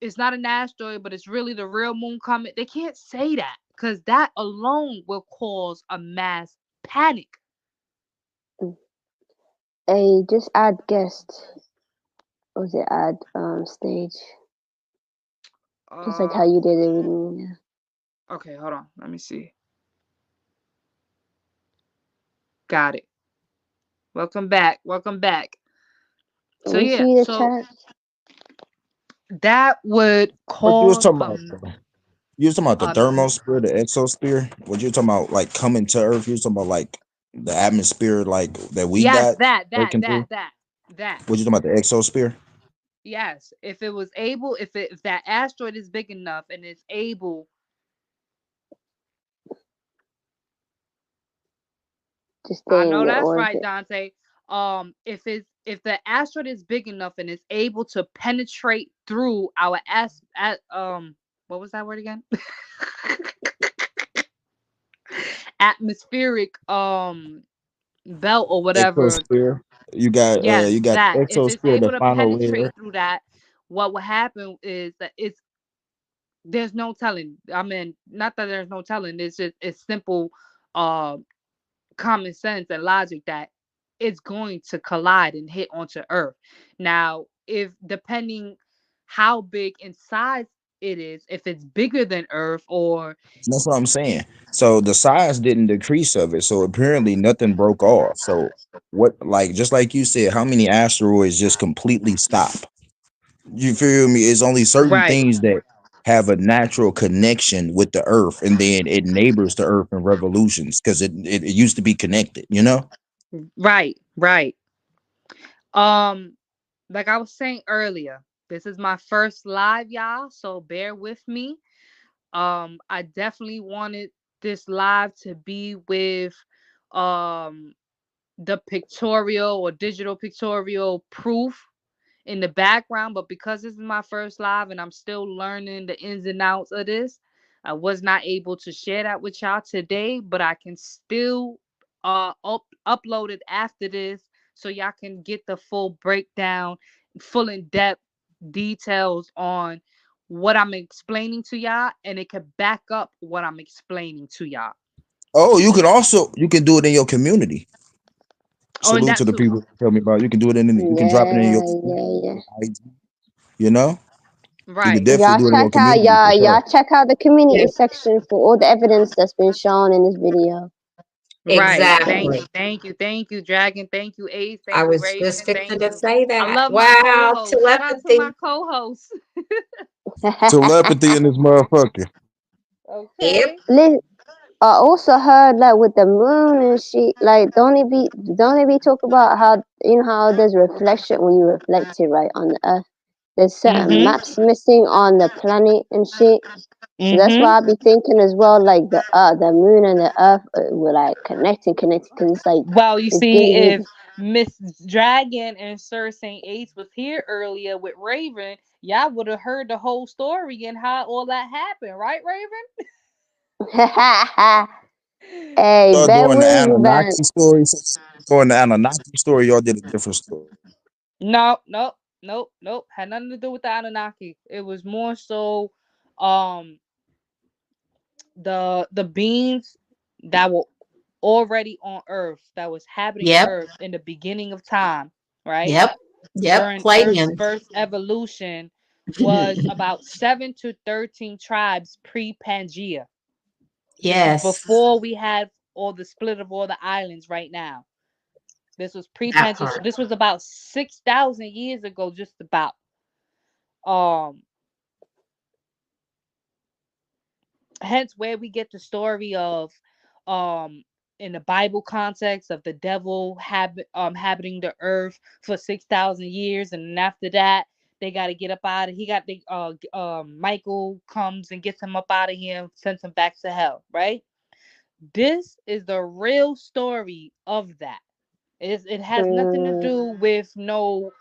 is not an asteroid, but it's really the real moon coming." They can't say that because that alone will cause a mass panic. Hey, just add guest. Or was it add stage? Just like how Uh you did it with me. Yeah. okay, hold on. Let me see. Got it. Welcome back. Welcome back. Let So me yeah, see the so chat. that would What you was cause talking about? Bro? You was talking about the a thermosphere, the exosphere. What you talking about? Like coming to Earth? You was talking about like the atmosphere, like that we yes, got breaking through. that. What you talking about? The exosphere? Yes, if it was able, if that asteroid is big enough and it's able, To I stay in know the that's right, orbit. Dante. If the asteroid is big enough and it's able to penetrate through our what was that word again? Atmospheric belt or whatever. Exosphere. Yes, You got that. If it's exosphere, able the to final layer. penetrate through that, what will happen is that there's no telling. I mean, not that there's no telling. It's simple, uh, common sense and logic that it's going to collide and hit onto Earth. Now, if depending how big in size it is, if it's bigger than Earth or That's what I'm saying. So the size didn't decrease of it. So apparently nothing broke off. So what, like just like you said, how many asteroids just completely stop? You feel me? It's only certain right, things that have a natural connection with the Earth, and then it neighbors the Earth in revolutions because it used to be connected. You know? right. Um, like I was saying earlier, this is my first live, y'all, so bear with me. I definitely wanted this live to be with um the pictorial or digital pictorial proof in the background, but because this is my first live and I'm still learning the ins and outs of this, I was not able to share that with y'all today, but I can still upload it after this so y'all can get the full breakdown, full in depth details on what I'm explaining to y'all, and it could back up what I'm explaining to y'all. Oh, you can do it in your community. Oh, and Salute to that the too. people who tell me about. You can do it you can drop it in your Yeah, yeah, yeah. IG, you know? You could Right. definitely do it in your community for Y'all sure. check out the community Yes, section for all the evidence that's been shown in this video. Right. exactly. Thank you, Dragon. Thank you, Ace. I Thank you, was just Raven. fixing Thank to you. say I that. love my Wow, co-host. Shout out to my telepathy. co-host. Telepathy in this motherfucker. Yep. Okay. Li- I also heard like with the moon and shit, like don't they be talk about how you know how there's reflection when you reflect it right on the earth. There's certain Mhm. maps missing on the planet and shit. So that's Mhm. why I be thinking as well, like the moon and the earth were like connecting, because it's like Well, you it's see, giving if Miss Dragon and Sir Saint Ace was here earlier with Raven, y'all would have heard the whole story and how all that happened, right, Raven? you. Hey, Y'all bear doing the with me, man. Anunnaki stories? Doing the Anunnaki story, y'all did a different story. No, nope, nope, nope. Had nothing to do with the Anunnaki. It was more so, um, the beings that were already on Earth, that was habiting Yep. Earth in the beginning of time, right? Yep. Yep. During Earth's Pleiadians. first evolution was about 7 to 13 tribes pre-Pangea. This was Yes. before we had all the split of all the islands right now. This was That pre-Pangea. So part. this was about 6,000 years ago, just about. Um, Hence where we get the story of um in the Bible context of the devil habiting the earth for 6,000 years, and then after that they got to get up out of. He got the Michael comes and gets him up out of here and sends him back to hell. Right. This is the real story of that. It has nothing to Mm, do with no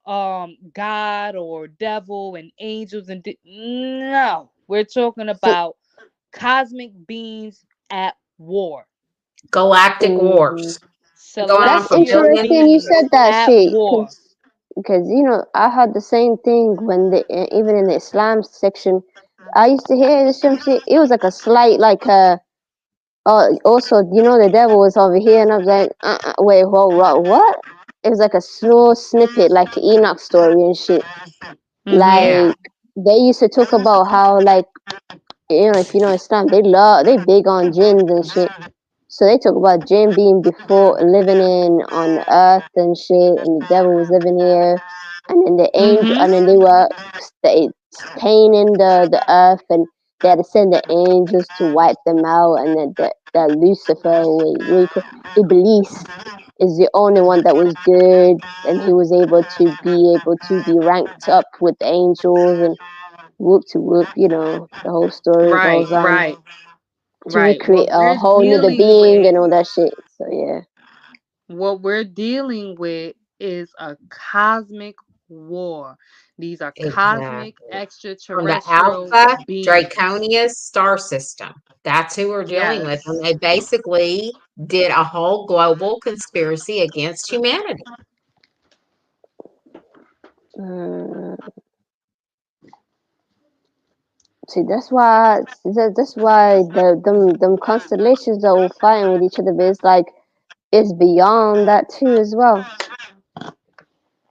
God or devil and angels no. We're talking see, about cosmic beings at war, Galactic mm, wars. They're going on that's for celestial billions of interesting. You beings said years. that at shit, war. because you know I heard the same thing when even in the Islam section, I used to hear some shit. It was like a slight like also you know the devil was over here, and I was like wait what? It was like a small snippet like Enoch story and shit. Mm-hmm. Yeah. Like they used to talk about how like you know if you know Islam they big on jinns and shit. So they talk about Jinn being before living in on earth and shit, and the devil was living here, and then the angel, and then Mm-hmm. they were staining the earth, and they had to send the angels to wipe them out, and then the Lucifer, what you call Iblis, is the only one that was good, and he was able to be ranked up with the angels, and whoop to whoop, you know, the whole story Right, goes on right, to right. recreate a whole nother being and all that shit. So yeah. What we're dealing with is a cosmic war. These are cosmic Exactly. From the extraterrestrial Alpha beings. Draconius star system. That's who we're dealing with. And Yes. they basically did a whole global conspiracy against humanity. Mm, see, that's why them constellations that were fighting with each other, but it's like it's beyond that too as well,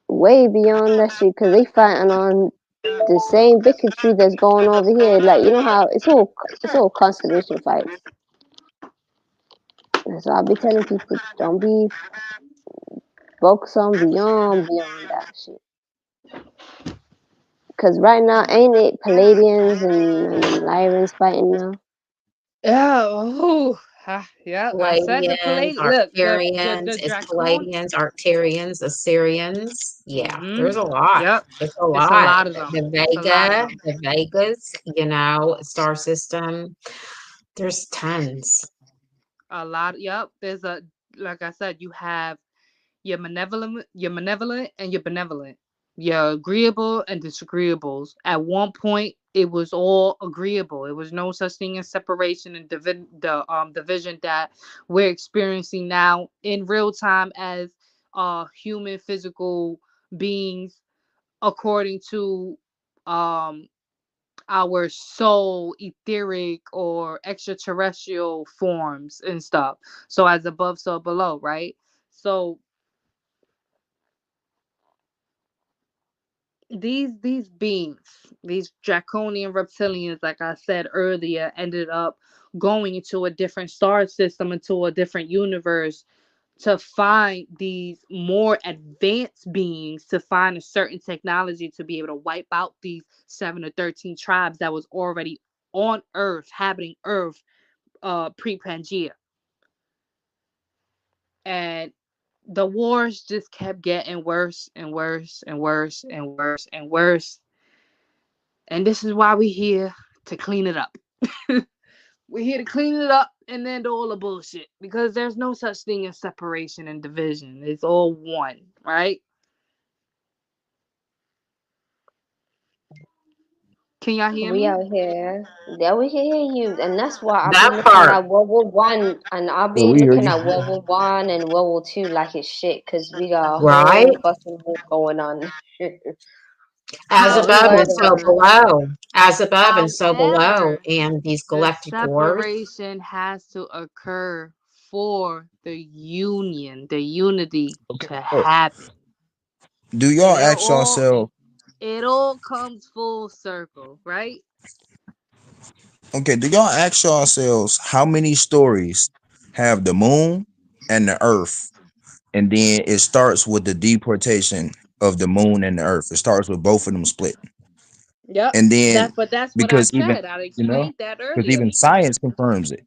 way beyond that shit, because they fighting on the same bigotry that's going over here. Like you know how it's all constellation fights. That's why I be telling people don't be focused on beyond that shit. Cause right now ain't it Palladians and them Lyrans fighting now? Yeah. Oh, yeah. I said the Palladians, Palladian. Look, Arcturians, the it's dracon. Palladians, Arcturians, Assyrians. Yeah, there's Mm-hmm. a lot. Yep. It's a It's a lot. lot of them. The It's a lot of Vega, them. the Vegas, you know, star system. There's tons. A lot. Yep. There's a like I said, you have your malevolent and your benevolent, your agreeable and disagreeables. At one point, it was all agreeable. It was no such thing as separation and division that we're experiencing now in real time as human physical beings, according to um our soul, etheric or extraterrestrial forms and stuff. So as above, so below, right? So these beings, these draconian reptilians, like I said earlier, ended up going into a different star system, into a different universe, to find these more advanced beings, to find a certain technology to be able to wipe out these 7 or 13 tribes that was already on Earth, habiting Earth, pre-Pangea. And the wars just kept getting worse and worse and worse and worse and worse. And this is why we're here to clean it up. We're here to clean it up and end all the bullshit, because there's no such thing as separation and division. It's all one, right? Can y'all hear We me? out here. Yeah, we can hear you. And that's why I'll be That looking part. at World War I, and I'll Yeah, be we hear looking you. at World War I and World War II like it's shit, because we got a Right? whole fucking war going on. As Well, we above and better However, so run. below. As above and so below. however, And these the galactic wars. separation has to occur for the union, the unity Okay. to So, happen. do y'all It ask all yourself? it all comes full circle, right? Okay, do y'all ask yourselves how many stories have the moon and the earth? And then it starts with the deportation of the moon and the earth. It starts with both of them splitting. Yep. And then That's what I because even, said. I you know, explained that because earlier. even science confirms it.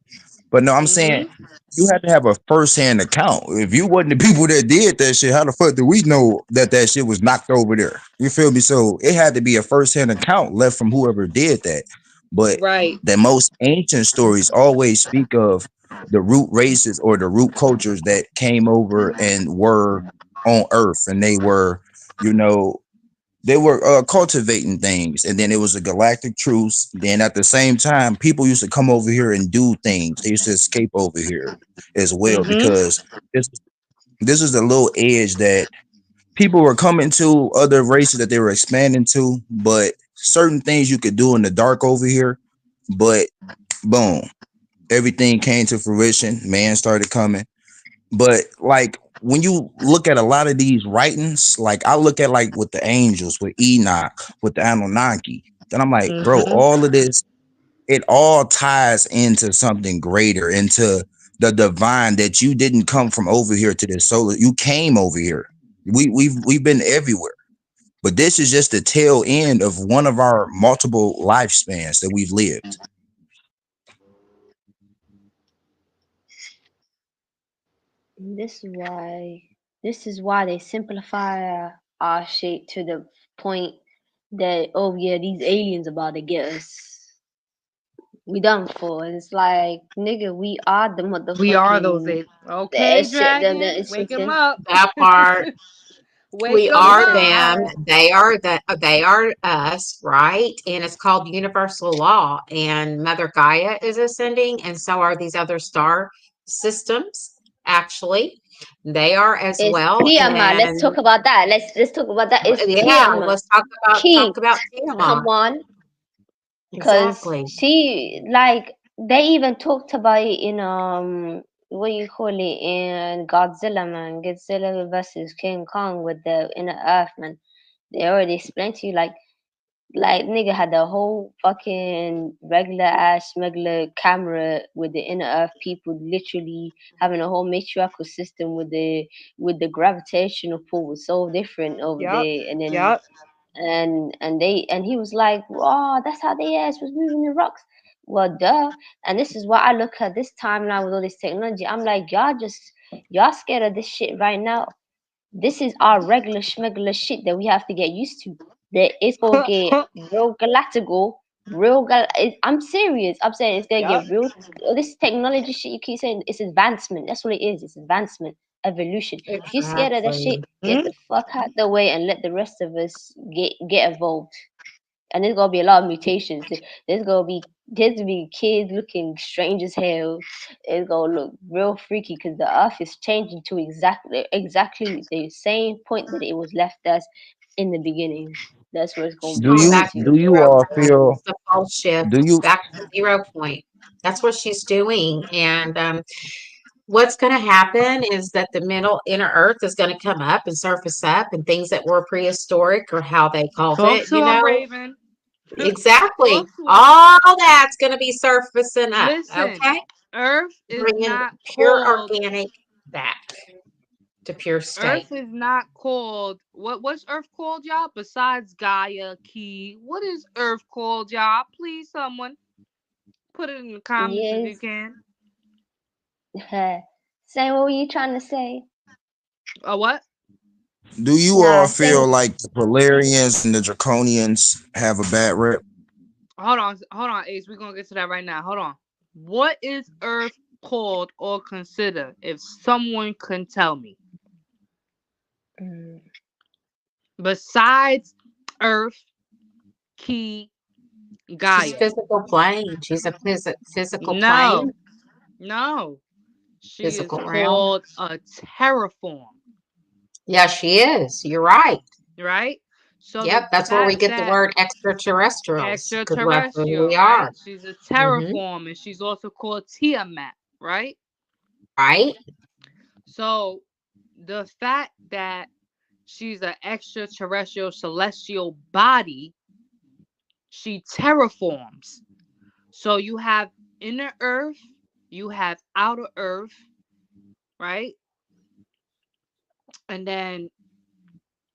But no, I'm saying Mhm. you have to have a first-hand account. If you wasn't the people that did that shit, how the fuck do we know that that shit was knocked over there? You feel me? So it had to be a first-hand account left from whoever did that. But Right. the most ancient stories always speak of the root races or the root cultures that came over and were on Earth, and they were, you know, they were cultivating things, and then it was a galactic truce. Then at the same time, people used to come over here and do things. They used to escape over here as well, Mhm. because this this is the little edge that people were coming to, other races that they were expanding to, but certain things you could do in the dark over here. But boom, everything came to fruition. Man started coming. But like when you look at a lot of these writings, like I look at like with the angels, with Enoch, with the Anunnaki, then I'm like, bro, Mhm. all of this, it all ties into something greater, into the divine, that you didn't come from over here to this solar. You came over here. We've been everywhere. But this is just the tail end of one of our multiple lifespans that we've lived. This is why. This is why they simplify our shit to the point that, oh yeah, these aliens about to get us. We done for. And it's like, nigga, we are the We are those motherfucking eight. Okay, shit. dragon, It's wake him something. up. That part. Wake We him are Listen, up. them. They are us, right? And it's called universal law. And Mother Gaia is ascending, and so are these other star systems, actually. They are as it's well. Tiamat. Let's And talk about that. Let's talk about that. It's yeah, Tiamat. let's talk King, about come Tiamat. on. Cause Exactly. she, like, they even talked about it in what you call it, in Godzilla, man. Godzilla versus King Kong with the inner earth, man. They already explained to you, like nigga had the whole fucking regular ass regular camera with the inner earth people literally having a whole matriarchal system with the gravitational pull was so different over Yup. there. And then Yup. and he was like, oh, that's how they ass was moving the rocks. Well, duh. And this is why I look at this timeline with all this technology. I'm like, y'all scared of this shit right now. This is our regular schmegular shit that we have to get used to. That it's gonna get real galactical, I'm serious. I'm saying it's gonna Yup. get real. All this technology shit you keep saying, it's advancement. That's what it is. It's advancement, evolution. If you're scared of that shit, Exactly. get Mhm. the fuck out the way and let the rest of us get evolved. And there's gonna be a lot of mutations. There's gonna be kids looking strange as hell. It's gonna look real freaky because the earth is changing to exactly the same point that it was left as in the beginning. That's what it's gonna She's Do be going going you back to to. do you zero all point. feel? It's the false Do shift. It's you back to 0 point. That's what she's doing. And what's going to happen is that the middle inner earth is going to come up and surface up, and things that were prehistoric, or how they called Talk it, to him, Raven. exactly. Talk to him. All that's going to be surfacing up. Listen, Okay. Earth is Bringing not pure called organic back. to pure Earth state. is not called what's Earth called, y'all? Besides Gaia, Key. What is Earth called, y'all? Please someone put it in the comments if you Yes. can. Say what were you trying to say? What? Do you all Nah, feel say like the Polarians and the Draconians have a bad rep? Hold on, Ace. We're gonna get to that right now. Hold on. What is Earth called or considered? If someone can tell me. mm, Besides Earth, Key, She's Gaia. physical plane. She's a physical No, plane, no. She is physical realm. called a terraform, Yeah, she is. You're right. right? So the Yep, that's where we fact get the that word extraterrestrials, because that's who we extraterrestrial, are. right? She's a Hmm. terraform and she's also called Tiamat, right? Right? So the fact that she's an extraterrestrial celestial body, she terraforms. So you have inner earth, you have outer earth, right? And then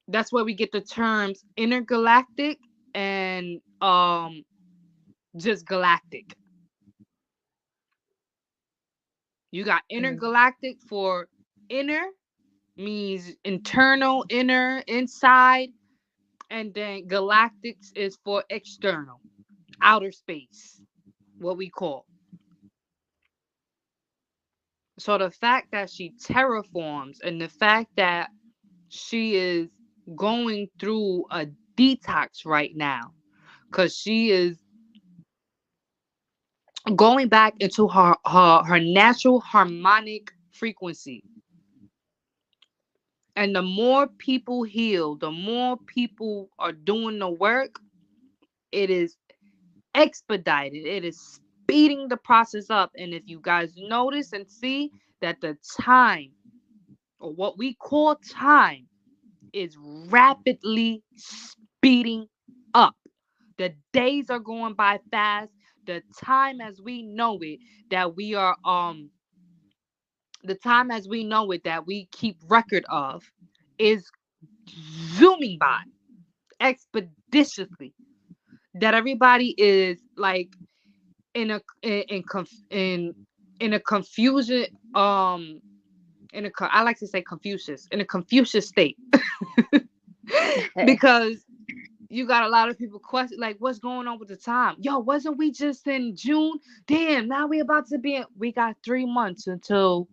that's where we get the terms intergalactic and just galactic. You got mm, intergalactic for inner, means internal, inner, inside, and then galactics is for external, outer space, what we call. So the fact that she terraforms and the fact that she is going through a detox right now because she is going back into her natural harmonic frequency. And the more people heal, the more people are doing the work, it is expedited. It is speeding the process up. And if you guys notice and see that the time, or what we call time, is rapidly speeding up. The days are going by fast. The time as we know it, that we are the time as we know it that we keep record of is zooming by expeditiously. That everybody is like in a in a confusion I like to say Confucius in a Confucius state because you got a lot of people question like what's going on with the time. Yo, wasn't we just in June? Damn, now we about to be in, we got 3 months until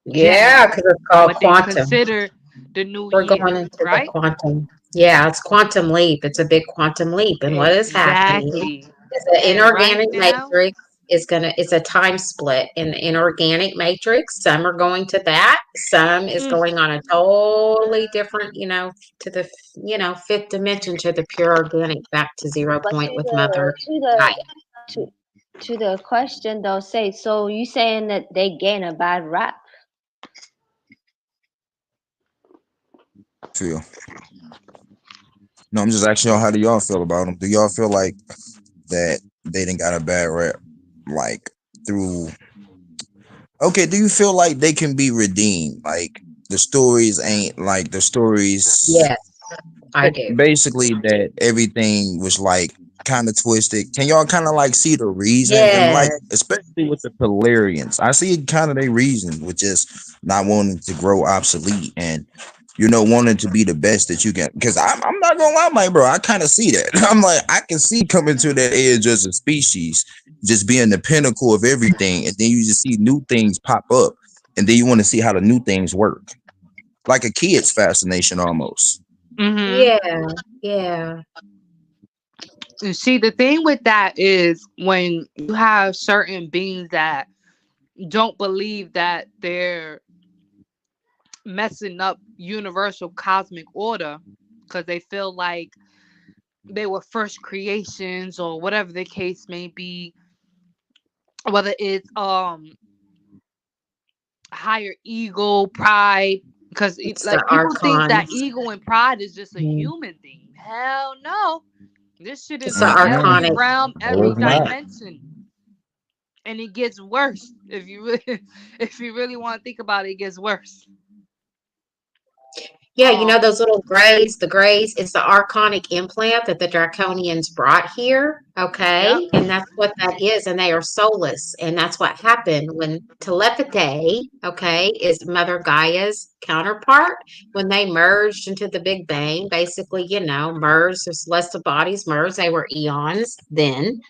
Yeah, January, because it's called what they quantum. consider the new We're year, going into the right? quantum. Yeah, it's quantum leap. It's a big quantum leap. And what is happening Exactly. is the And right inorganic now, matrix it's a time split in the inorganic matrix. Some are going to that. Some is mm, going on a totally different, to the, fifth dimension, to the pure organic, back to zero but point with Mother to the Gaia. to to the question though, say so you saying that they gain a bad rap? Feel. No, I'm just asking y'all, how do y'all feel about them? Do y'all feel like that they didn't got a bad rep, like through? Okay, do you feel like they can be redeemed? Like the stories ain't like the stories. Yes, I do. Basically, that everything was like kind of twisted. Can y'all kind of like see the reason? And Yes, like, especially with the Polarians, I see kind of their reason, which is not wanting to grow obsolete and wanting to be the best that you can. Because I'm not gonna lie, my bro, I kind of see that. I'm like, I can see coming to that edge as a species, just being the pinnacle of everything, and then you just see new things pop up, and then you want to see how the new things work, like a kid's fascination almost. mm-hmm. yeah, yeah. And see, the thing with that is when you have certain beings that don't believe that they're messing up universal cosmic order because they feel like they were first creations or whatever the case may be, whether it's higher ego, pride, because It's the like people think that archons. ego and pride is just a Mhm. human thing. Hell no. This shit is It's the in Mm-mm. every archonic. realm, No, every it's not. dimension. And it gets worse if you really if you really want to think about it, it gets worse. Yeah, you know those little grays, the grays, it's the archonic implant that the draconians brought here. Yep. Okay. And that's what that is. And they are soulless. And that's what happened when telepathy, okay, is Mother Gaia's counterpart. When they merged into the Big Bang, basically, merged, the celestial bodies merged. They were eons then.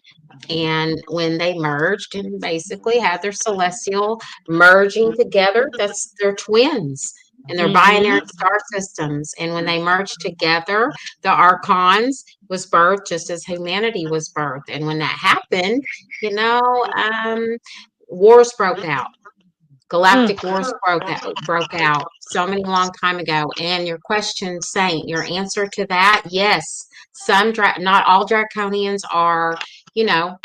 And when they merged and basically had their celestial merging together, that's their twins and their binary Mm-hmm. star systems. And when they merged together, the archons was birthed just as humanity was birthed. And when that happened, you know, um, wars broke out. Mm. Galactic wars broke out so many long time ago. And your question, Saint, your answer to that, yes, not all draconians are, you know,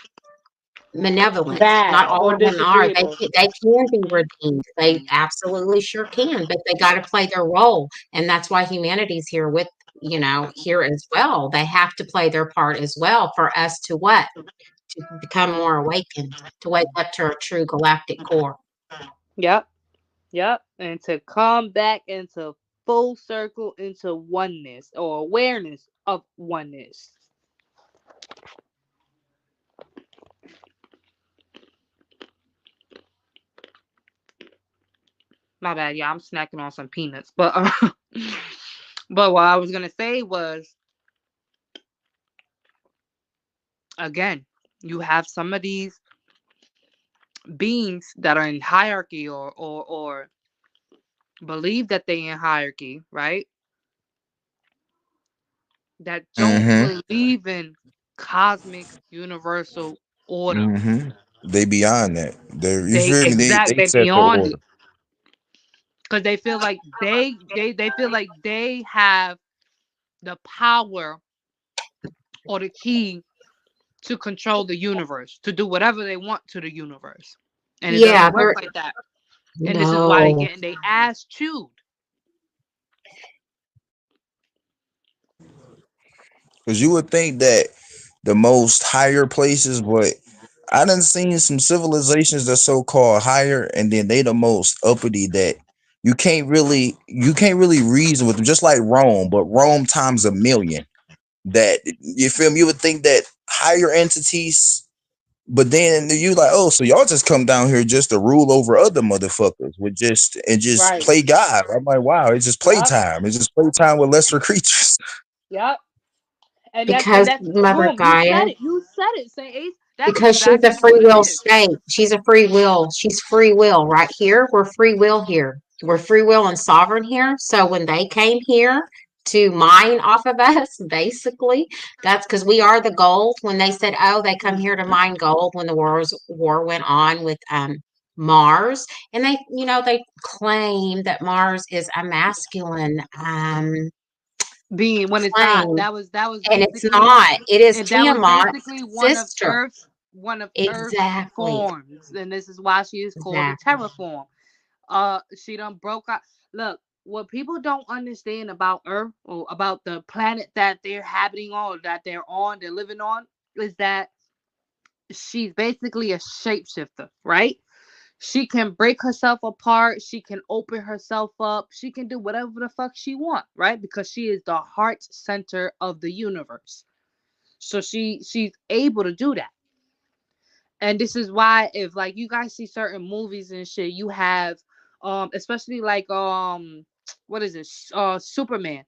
malevolent. Bad Not all or of them are. They disagreeable. they can be redeemed. They absolutely sure can, but they got to play their role, and that's why humanity's here with here as well. They have to play their part as well for us to what to become more awakened, to wake up to our true galactic core. Yep. Yep. And to come back into full circle into oneness or awareness of oneness. My bad, yeah, I'm snacking on some peanuts. But but what I was gonna say was again, you have some of these beings that are in hierarchy or believe that they in hierarchy, right? That don't Mm-hmm. believe in cosmic universal order. Mm-hmm. They beyond that. You They feel me? They exact they set the beyond order. it. Because they feel like they feel like they have the power or the key to control the universe, to do whatever they want to the universe. And it Yeah, doesn't work like that. And this is why they no. getting their ass chewed. Because you would think that the most higher places, but I done seen some civilizations that's so called higher, and then they the most uppity that you can't really reason with them. Just like Rome, but Rome times a million. That you feel me? You would think that higher entities, but then you like, oh, so y'all just come down here just to rule over other motherfuckers with just Right. play God. I'm like, wow, it's just Yep. playtime. It's just playtime with lesser creatures. Yep. And Because that's Mother boom. You Gaia, said it. You said it, Saint Ace. That's because she's a exactly free what it will is. state. She's a free will. She's free will right here. We're free will here. We're free will and sovereign here. So when they came here to mine off of us, basically, that's because we are the gold. When they said, "Oh, they come here to mine gold," when the war went on with Mars, and they claim that Mars is a masculine Being when it's not. claim, That was and it's basically not. It is and that was Tiamat's basically sister. one of Earth's Exactly. forms. And this is why she is called a Exactly. terraform. She done broke out. Look, what people don't understand about Earth or about the planet that they're habiting on, or that they're living on, is that she's basically a shapeshifter, right? She can break herself apart. She can open herself up. She can do whatever the fuck she want, right? Because she is the heart center of the universe. So she's able to do that. And this is why if like you guys see certain movies and shit, you have especially like what is this? Superman.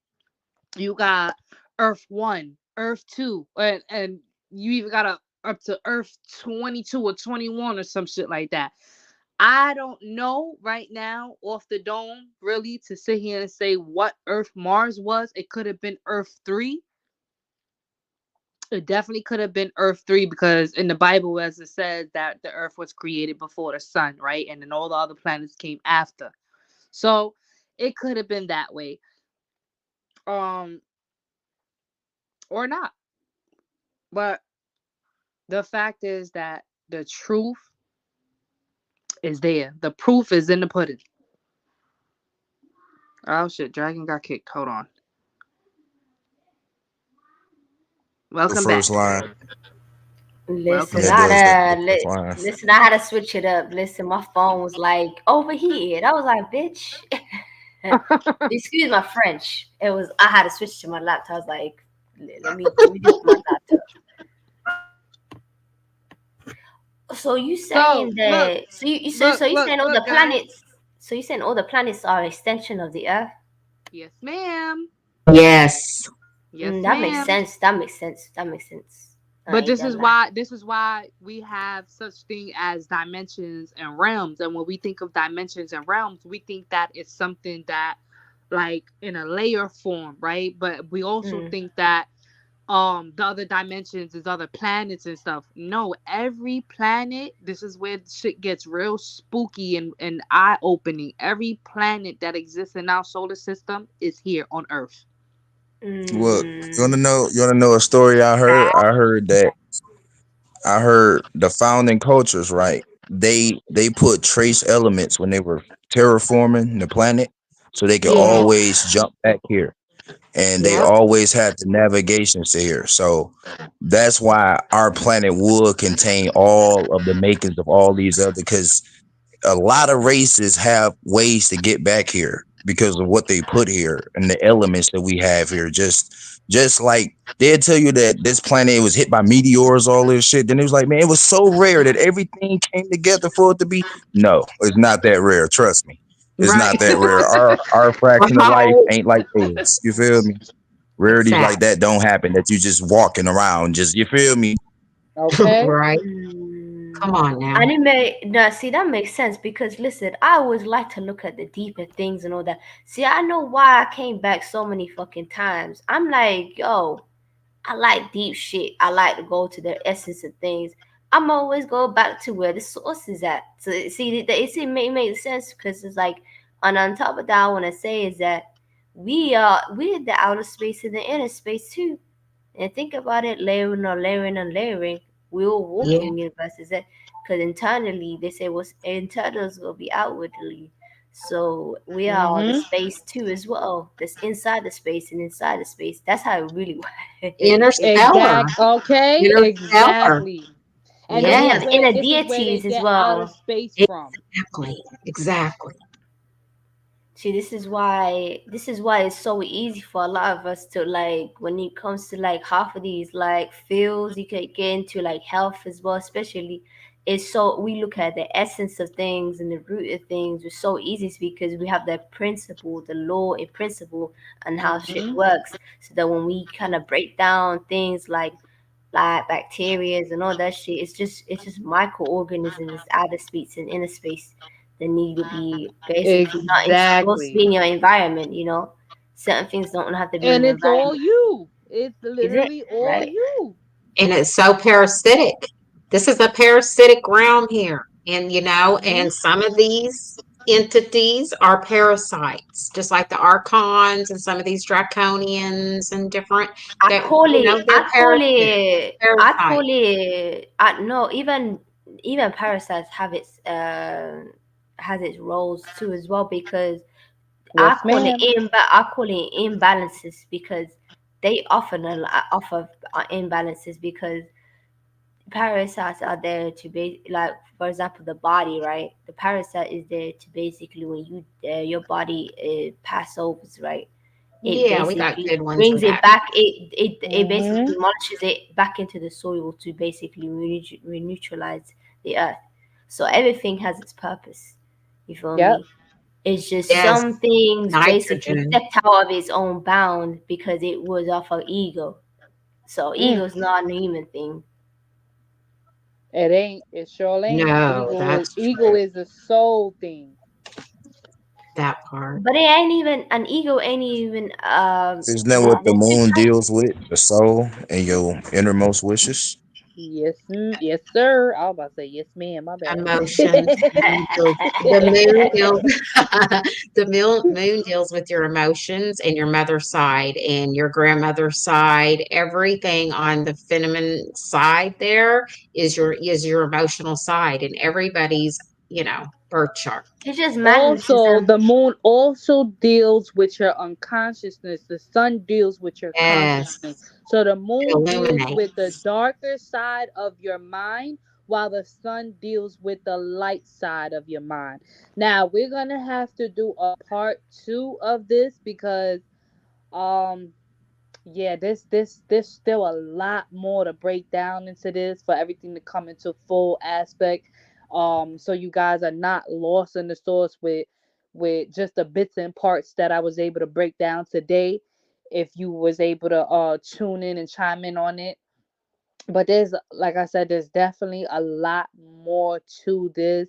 You got Earth 1, Earth 2, and you even got a up to Earth 22 or 21 or some shit like that. I don't know right now off the dome really to sit here and say what Earth Mars was. It could have been Earth 3. It definitely could have been Earth 3 because in the Bible, as it says, that the Earth was created before the sun, right? And then all the other planets came after. So it could have been that way. Um, or not. But the fact is that the truth is there. The proof is in the pudding. Oh shit, Dragon got kicked. Hold on. The Welcome first back. line, Welcome Listen, yeah, it back. I does that the had first line. listen. I had to switch it up. Listen, my phone was like overheated. I was like, "Bitch." Excuse my French. It was I had to switch to my laptop. I was like, let me do it on my laptop. So you So saying look, that? So you look, saying all the look, guys. planets? So you saying all the planets are extension of the Earth? Yes, ma'am. Yes. Yes, That makes ma'am. sense. That makes sense. That makes sense. I But ain't gonna lie. this is why we have such thing as dimensions and realms. And when we think of dimensions and realms, we think that it's something that like in a layer form, right? But we also Mm. think that the other dimensions is other planets and stuff. No, every planet, this is where shit gets real spooky and eye opening. Every planet that exists in our solar system is here on Earth. Well, Mm. you wanna know a story I heard? I heard the founding cultures, right? They put trace elements when they were terraforming the planet, so they could Mm-hmm. Yeah. always jump back here, and they Yep. always had the navigations to here. So that's why our planet would contain all of the makings of all these other, because a lot of races have ways to get back here because of what they put here and the elements that we have here. Just like they'll tell you that this planet was hit by meteors, all this shit. Then it was like, man, it was so rare that everything came together for it to be. No, it's not that rare. Trust me. It's Right. not that rare. Our fraction of life Right. ain't like theirs. You feel me? Rarities like Exactly. that don't happen that you just walking around. Just you feel me? Okay. Right. Mm. Come on And now. it may no see that makes sense because listen, I always like to look at the deeper things and all that. See, I know why I came back so many fucking times. I'm like, yo, I like deep shit. I like to go to the essence of things. I'm always go back to where the source is at. So see, it makes sense because it's like, and on top of that, I want to say is that we're the outer space and the inner space too. And think about it, layering or layering and layering. We all Yeah. walking universes. Because internally, they say what's internal is gonna be outwardly. So we are the Mm-hmm. space too as well. That's inside the space and inside the space. That's how it really is. Interstellar. Okay, Interstellar. exactly. And Because we Yes. have the inner this is where they deities as get outer well. space from. Exactly. Exactly. See, this is why it's so easy for a lot of us to like when it comes to like half of these like fields you can get into like health as well, especially it's so we look at the essence of things and the root of things. It's so easy because we have the principle, the law and principle and how shit Mm-hmm. works. So that when we kind of break down things like bacteria and all that shit. It's just microorganisms, outer space and inner space that need to be basically not supposed to be Exactly. in your environment. Certain things don't have to be in And your it's all environment. you. It's Is it literally all right? you. And it's so parasitic. This is a parasitic realm here. And, Mm-hmm. and some of these entities are parasites, just like the archons and some of these draconians and different I that, call it. they're I call parasitic. it. I call Parasites. it. No, even parasites have its has its roles too as well because Yes, ma'am. I call it imbalances because they often offer imbalances because parasites are there to be like for example the body, right? The parasite is there to basically when you your body pass overs, right? It Yeah, we got basically good ones for brings it that. back. It basically Mm-hmm. demolishes it back into the soil to basically neutralize the earth. So everything has its purpose. You feel Yep. me? It's just Yes, some things basically nitrogen. stepped out of its own bound because it was off of ego. So Mm. ego is not a human thing. It ain't. It sure ain't. No, that's Ego true. is a soul thing. That part. But it ain't even an ego ain't even Isn't that what the the two moon types. deals with? The soul and your innermost wishes. Yes, yes, sir. I was about to say yes, ma'am. My bad. Emotions. The moon deals the moon deals with your emotions and your mother's side and your grandmother's side. Everything on the feminine side there is your emotional side, and everybody's birth chart. It's just Also, magnetism. the moon also deals with your unconsciousness. The sun deals with your Yes, consciousness. So the it moon deals with the illuminates. darker side of your mind, while the sun deals with the light side of your mind. Now, we're going to have to do a part 2 of this because um yeah, there's still a lot more to break down into this for everything to come into full aspect. So you guys are not lost in the source with just the bits and parts that I was able to break down today. If you was able to tune in and chime in on it. But there's, like I said, there's definitely a lot more to this.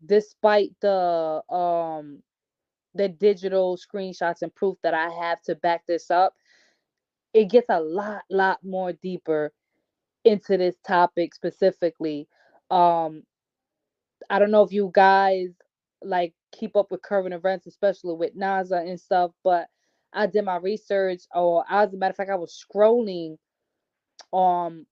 Despite the digital screenshots and proof that I have to back this up, it gets a lot more deeper into this topic specifically. um I don't know if you guys like keep up with current events, especially with NASA and stuff, but I did my research, or as a matter of fact I was scrolling um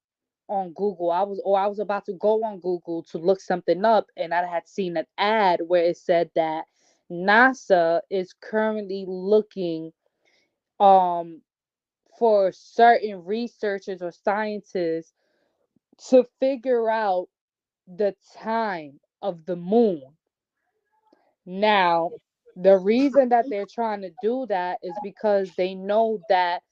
on Google. I was about to go on Google to look something up, and I had seen an ad where it said that NASA is currently looking um for certain researchers or scientists to figure out the time of the moon. Now, the reason that they're trying to do that is because they know that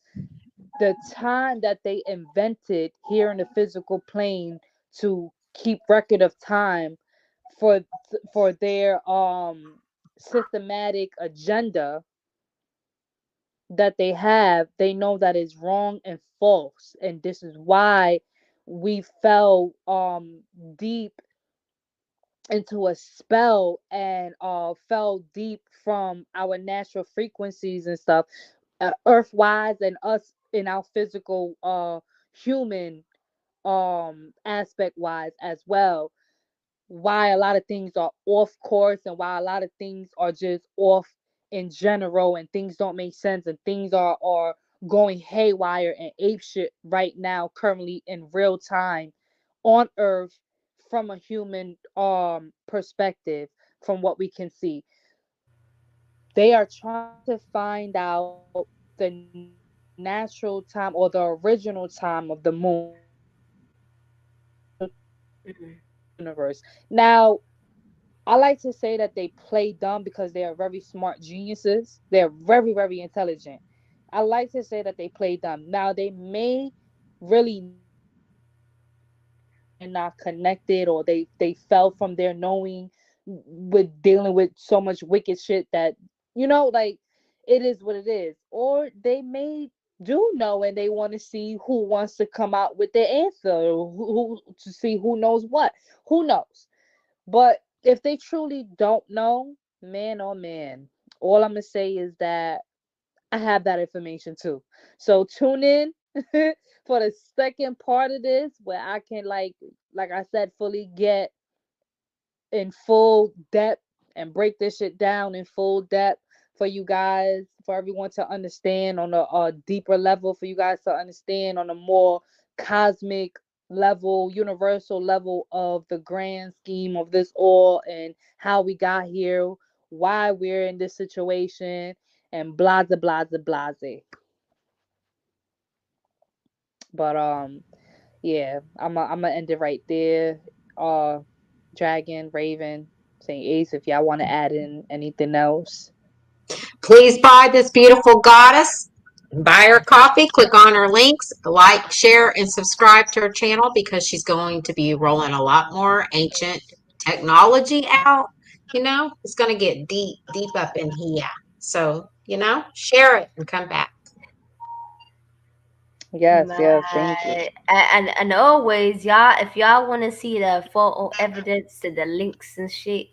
the time that they invented here in the physical plane to keep record of time for for their systematic agenda that they have, they know that is wrong and false, and this is why we fell deep into a spell and fell deep from our natural frequencies and stuff, earth wise, and us in our physical human aspect wise as well. Why a lot of things are off course, and why a lot of things are just off in general, and things don't make sense, and things are going haywire and ape shit right now, currently in real time on earth, from a human perspective, from what we can see. They are trying to find out the natural time, or the original time of the moon, the original time of the Mhm. universe. Now, I like to say that they play dumb because they are very smart geniuses. They're very intelligent. I like to say that they play dumb. Now, they may really not know that they're not connected, or they fell from their knowing with dealing with so much wicked shit that, like, it is what it is. Or they may do know, and they want to see who wants to come out with the answer, or who to see who knows what. Who knows? But if they truly don't know, man, oh man, all I'm gonna say is that I have that information too. So tune in for the second part of this, where I can, like I said, fully get in full depth and break this shit down in full depth for you guys, for everyone to understand on a deeper level, for you guys to understand on a more cosmic level, universal level of the grand scheme of this all, and how we got here, why we're in this situation, and blah blah blah blah. But yeah, I'm gonna end it right there. Dragon, Raven, Saint Ace, if y'all want to add in anything else. Please buy this beautiful goddess. Buy her coffee. Click on her links. Like, share, and subscribe to her channel because she's going to be rolling a lot more ancient technology out. It's going to get deep up in here. So, share it and come back. Yes, thank you. And always, y'all, if y'all want to see the photo evidence to the links and shit,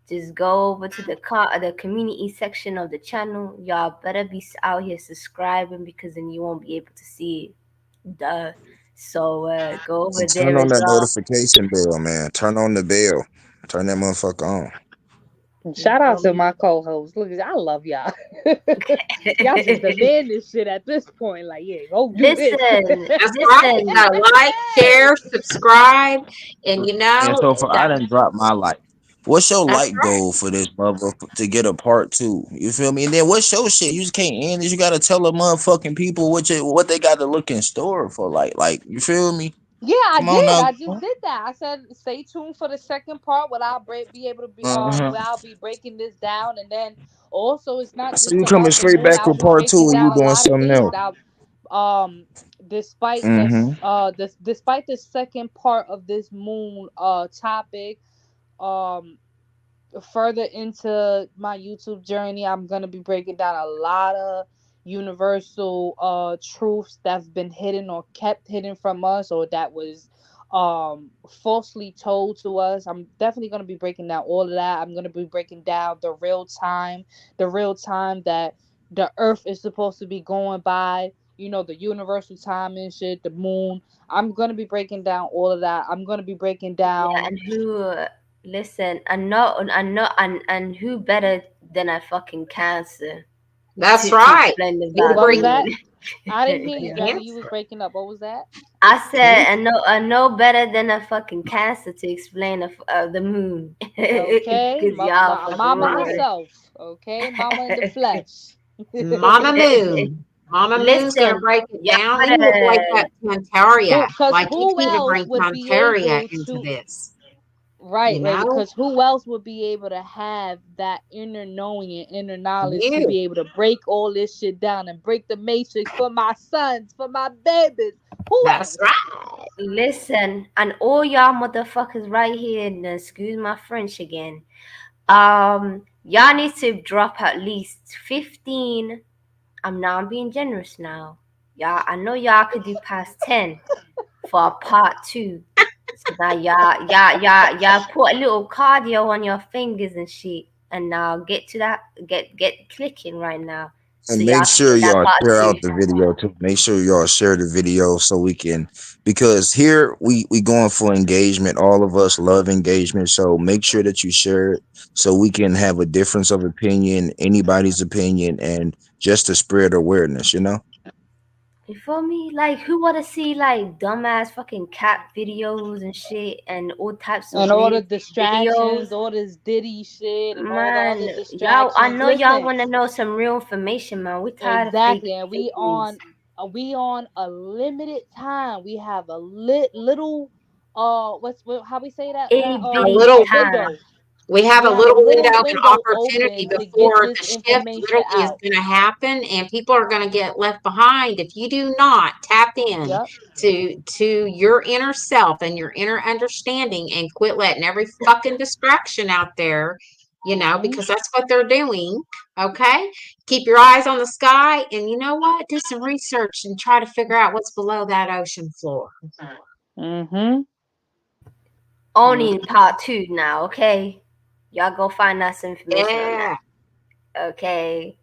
just go over to the community section of the channel. Y'all better be out here subscribing, because then you won't be able to see it. Duh. So go over And turn there on as that well. notification bell, man. Turn on the bell. Turn that motherfucker on. Shout You out feel to me? my co-host. Look, I love y'all. Y'all just demand this shit at this point. Like, yeah, go do this. That's right. You Listen. got to like, share, subscribe, and And so for I done dropped my life. What's your That's light right. goal for this mother to get a part two? You feel me? And then what's your shit? You just can't end this. You gotta tell the motherfucking people what they got to look in store for. Like you feel me? Yeah, I Come on did. now. I just did that. I said, stay tuned for the second part. What I'll be able to be Uh-huh. where I'll be breaking this down, and then also it's not So just you coming about the straight moon. back I'll with be part two, breaking and you down a doing lot of something things. else. I'll Mm-hmm. despite the second part of this moon topic, um further into my YouTube journey, I'm gonna be breaking down a lot of universal truths that's been hidden or kept hidden from us, or that was falsely told to us. I'm definitely gonna be breaking down all of that. I'm gonna be breaking down the real time that the earth is supposed to be going by, the universal time and shit, the moon. I'm gonna be breaking down all of that. I'm gonna be breaking Yeah, down. and who listen, and who better than a fucking cancer That's to right. explain You about What the was bring that? moon. I didn't hear you, the Jackie. You answer. was breaking up. What was that? I said, Yeah, I know better than a fucking cancer to explain the moon, Okay, because y'all fucking mama right. weird. herself. Okay, mama in the flesh. Mama Moon. Mama Moon's gonna Listen, break it y'all down. We need to break gotta up Tantaria. Because Like you who need to else bring would be Tantaria able into to? this. Right, You right. know? Because who else would be able to have that inner knowing and inner knowledge to You. be able to break all this shit down and break the matrix for my sons, for my babies? Who That's else? right. listen, and all y'all motherfuckers right here, and excuse my French again. Y'all need to drop at least 15. I'm being generous now. Y'all, I know y'all could do past 10 for a part two. So now y'all put a little cardio on your fingers and shit. And now get to that, get clicking right now. So And make y'all can sure get that y'all part share two. out the video too. Make sure y'all share the video so we can, because here we going for engagement. All of us love engagement, so make sure that you share it so we can have a difference of opinion, anybody's opinion, and just to spread awareness. You know. You feel me? Like, who wanna see like dumbass fucking cat videos and shit and all types of And all the weird videos? distractions, all this Diddy shit, and all the other Man, y'all, I distractions. know y'all Listen, want to know some real information, man. We tired of exactly, and fake news. we on a limited time. We have a little how we say Itty A bitty little a time. window. We have We a have a little window little of window opportunity open to get before this the shift information literally is out. going to happen, and people are going to get left behind if you do not tap in Yep. to your inner self and your inner understanding and quit letting every fucking distraction out there, Hmm. because that's what they're doing. Okay, keep your eyes on the sky, and you know what? Do some research and try to figure out what's below that ocean floor. Hmm. Only in part two now, okay? Y'all go find out some information on Yeah, that. Okay.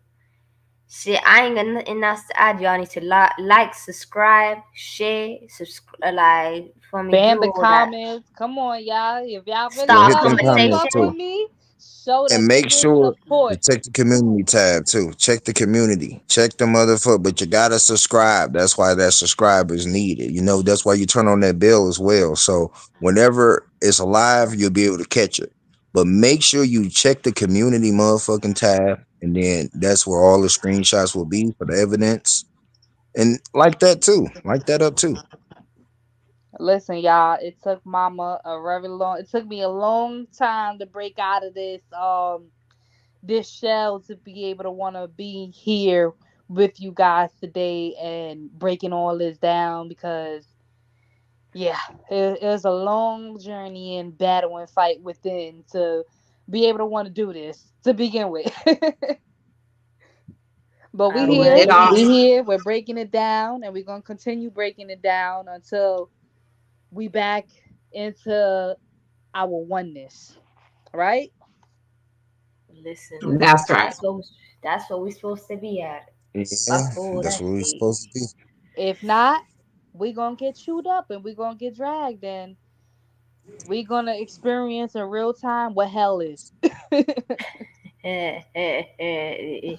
Shit, I ain't got nothing else to add. Y'all need to subscribe, share, subscribe, like, for me, Ban do the all that. comments. Come on, y'all. If y'all really Yeah, Start hit love them me and comments fuck too. with conversation. me, show And that make nigga sure to support. check the community tab too. Check the community. Check the motherfucker. But you gotta subscribe. That's why that subscribe is needed. That's why you turn on that bell as well. So whenever it's live, you'll be able to catch it. But make sure you check the community motherfucking tab. And then that's where all the screenshots will be for the evidence. And like that too. Like that up too. Listen, y'all, it took mama a very long it took me a long time to break out of this shell to be able to want to be here with you guys today and breaking all this down because yeah, it was a long journey and battle and fight within to be able to want to do this to begin with. But I we but you will here, did we be. awesome. here, we're breaking it down and we're gonna continue breaking it down until we back into our oneness. Right? Listen, That's right. that's what we're supposed to be at. Yeah, Fuck all that's that what we're shit. supposed to be. If not, we gonna get chewed up and we gonna get dragged and we gonna experience in real time what hell is.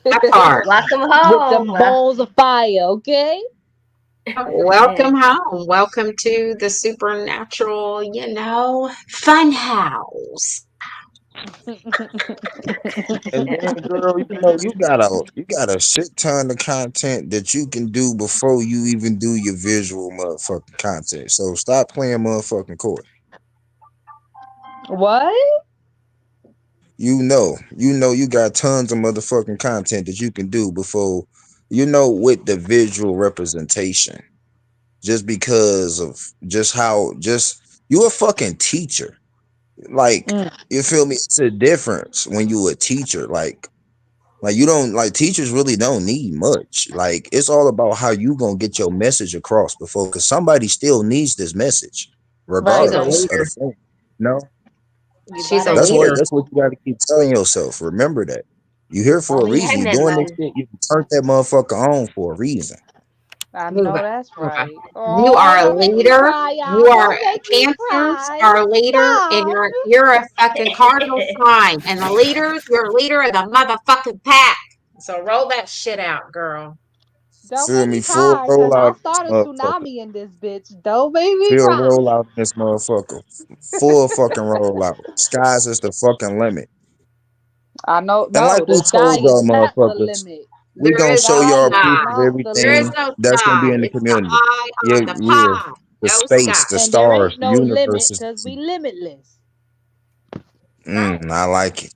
That part. Welcome With home. them balls of fire, okay? Welcome home. Welcome to the supernatural, fun house. And then, girl, you got a shit ton of content that you can do before you even do your visual motherfucking content. So stop playing motherfucking court. What? You got tons of motherfucking content that you can do before, with the visual representation. Just because of just how just you a fucking teacher. Like, Mm. you feel me? It's a difference when you a teacher. Like you don't like teachers really don't need much. Like it's all about how you gonna get your message across before, because somebody still needs this message, She's Right. a regardless of the leader. form. No, You She's gotta a that's lead what leader. that's what you got to keep telling yourself. Remember that you here for a reason. You independent, doing this man. shit. You turned that motherfucker on for a reason. I Muva, know that's Muva. right. You Oh, are a don't make me leader. cry, You y'all. are Don't make me Cancer. cry. Are a leader, and Stop. you're a fucking cardinal sign. And the leaders, you're a leader of the motherfucking pack. So roll that shit out, girl. Don't Feel make me? me Full cry, cause rollout I'll in this start a motherfucker. tsunami in this bitch. Don't make me Feel cry. rollout in this motherfucker. Full fucking rollout. Skies is the fucking limit. I know. And No, like the we sky told is y'all not the motherfuckers, limit. we There The gonna is show no sky y'all is proof sky. of not the There is everything limit. no that's gonna be sky. in the It's the community. eye Yeah, on the yeah. pie. The No space, sky. the And there stars, ain't the no universe limit, is. cause we limitless. I like it.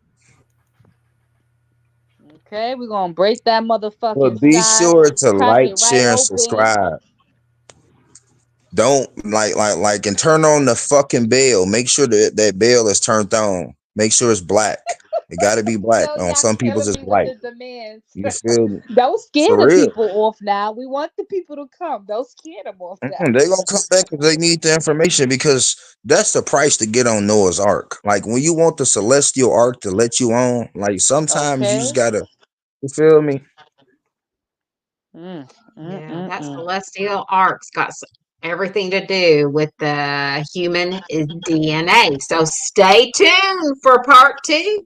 Okay, we're gonna break that motherfucking But be sky, sure to crack it like, right share, and open. subscribe. Don't and turn on the fucking bell. Make sure that bell is turned on. Make sure it's black. It got to be black. Yo, On y'all some people's killing it's me with white. the demands. You feel me? Don't scare For the real. people off now. We want the people to come. Don't scare them off now. They gonna come back because they need the information, because that's the price to get on Noah's Ark. Like when you want the celestial ark to let you on, like sometimes you just Okay. gotta. You feel me? Mm, mm, Yeah, mm, that mm. celestial arc's got everything to do with the human DNA. So stay tuned for part two.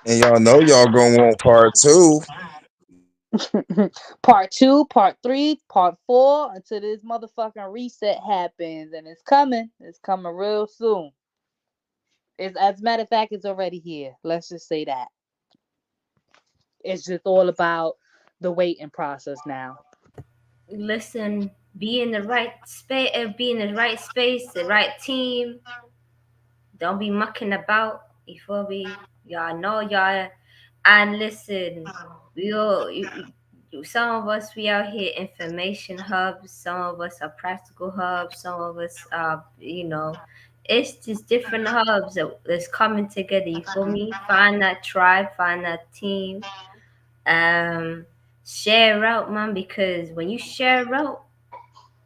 And y'all know y'all gonna want part two. Part two, part three, part four, until this motherfucking reset happens, and it's coming. It's coming real soon. It's, as a matter of fact, it's already here. Let's just say that. It's just all about the waiting process now. Listen, be in the right space, be in the right space, the right team. Don't be mucking about. You feel me? Y'all know y'all. And listen, we all, some of us, we out here information hubs. Some of us are practical hubs. Some of us are, it's just different hubs that's coming together. You feel me? Find that tribe, find that team. Um, share out, man, because when you share out,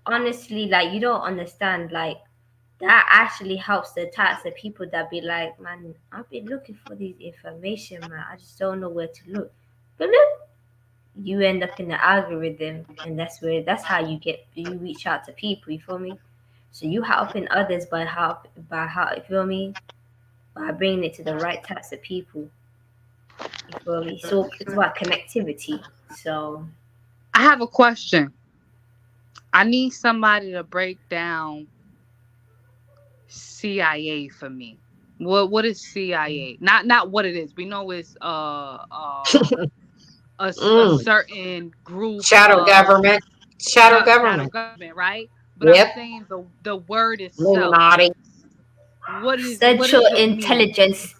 honestly, like you don't understand, like that actually helps the types of people that be like, man, I've been looking for this information, man. I just don't know where to look. But look, you end up in the algorithm, and that's how you reach out to people. You feel me? So you helping others by how you feel me, by bringing it to the right types of people. You feel me? So it's about connectivity. So I have a question. I need somebody to break down CIA for me. What is CIA? Not what it is. We know it's a Mm. certain group Shadow of government. Shadow shadow government. government, right? But I'm Yep. saying the word itself. Illuminati. What Central does it mean? Intelligence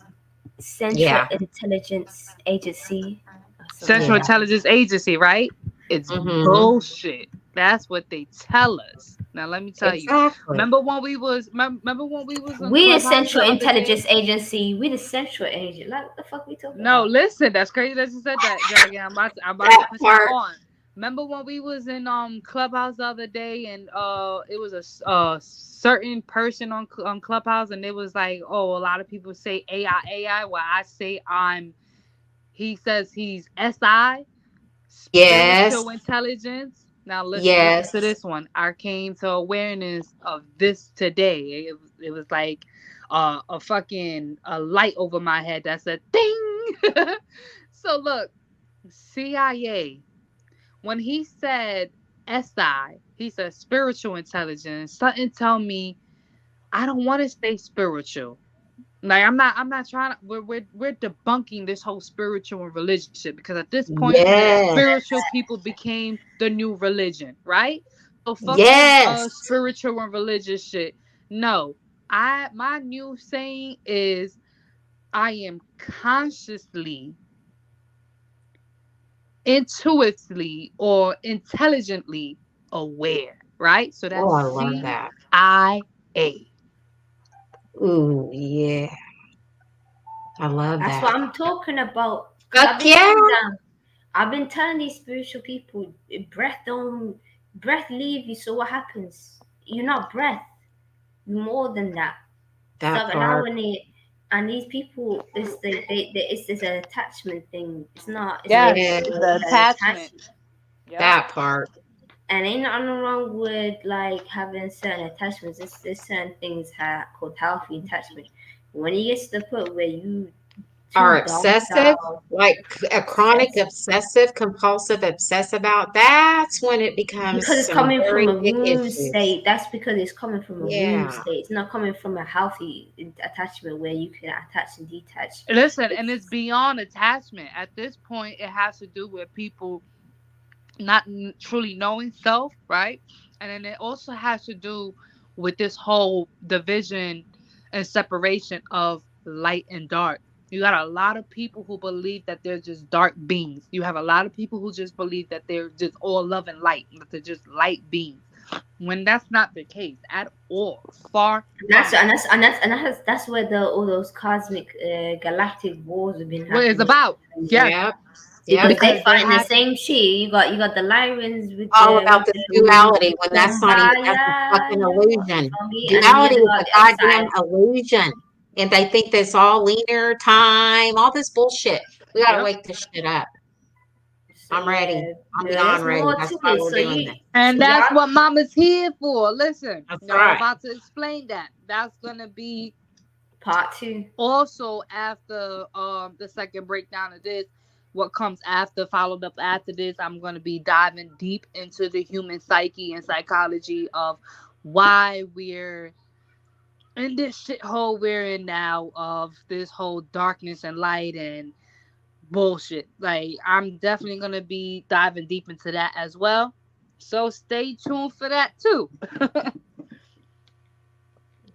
Central Yeah. Intelligence Agency or something Central like Yeah. that. Intelligence Agency, right? It's Mm-hmm. bullshit. That's what they tell us. Now let me tell you. Exactly. Remember when we was in We the Clubhouse the Central other day? Intelligence Agency. We the Central Agent. Like what the fuck we talking No, about? listen, that's crazy that you said that, Jackie. I'm about to That put you part. on. Remember when we was in Clubhouse the other day, and it was certain person on Clubhouse, and it was like, oh, a lot of people say AI, while I say I'm. He says he's SI, Yes. spiritual intelligence. Now listen to Yes. this one. I came to awareness of this today. It was like a fucking a light over my head that said ding. So look, CIA. When he said SI, he said spiritual intelligence. Something tell me I don't want to say spiritual. Like I'm not trying to we're debunking this whole spiritual and religion shit because at this point Yes. spiritual people became the new religion, right? So fuck this Yes. spiritual and religious shit. No. My new saying is I am consciously, intuitively, or intelligently aware, right? So Oh, that's I love that. CIA. Ooh, yeah. I love That's what that. I'm talking about. Cause Fuck yeah. I've been telling these spiritual people, breath leave you. So what happens? You're not breath. You're more than that. That Stop part. allowing it. And these people, it's this an attachment thing. It's not Yes, Yeah, really the an attachment. attachment. Yep. that part. And ain't nothing wrong with like having certain attachments. There's certain things called healthy attachment. When you get to the point where you Are too obsessive, docile, like a chronic obsessed, obsessive, compulsive obsess about, that's when it becomes because it's some coming from very a big wound issues. state. That's because it's coming from a wound Yeah. state. It's not coming from a healthy attachment where you can attach and detach. Listen, and it's It's beyond attachment. At this point, it has to do with people not truly knowing self, right? And then it also has to do with this whole division and separation of light and dark. You got a lot of people who believe that they're just dark beings. You have a lot of people who just believe that they're just all love and light, that they're just light beings. When that's not the case at all. Far from it. that's where all those cosmic galactic wars have been What it's happening. about. Yes. Yep. Yep. Because they Because they fighting the have same shit. You got the Lyrians All about this with duality when the that's not even, that's a Kumbaya, fucking you illusion. feel me? And then you Duality is got a the other goddamn side. illusion. And they think that's all linear time, all this bullshit. We gotta yep. wake this shit up. So I'm ready. yeah, I'm there's beyond ready. more That's to why it. we're doing this. And So that's y'all what mama's here for. Listen, That's no, I'm right. about to explain that. That's gonna be part two. also after the second breakdown of this. What comes after, followed up after this, I'm gonna be diving deep into the human psyche and psychology of why we're in this shithole we're in now of this whole darkness and light and bullshit. Like I'm definitely gonna be diving deep into that as well. So stay tuned for that too.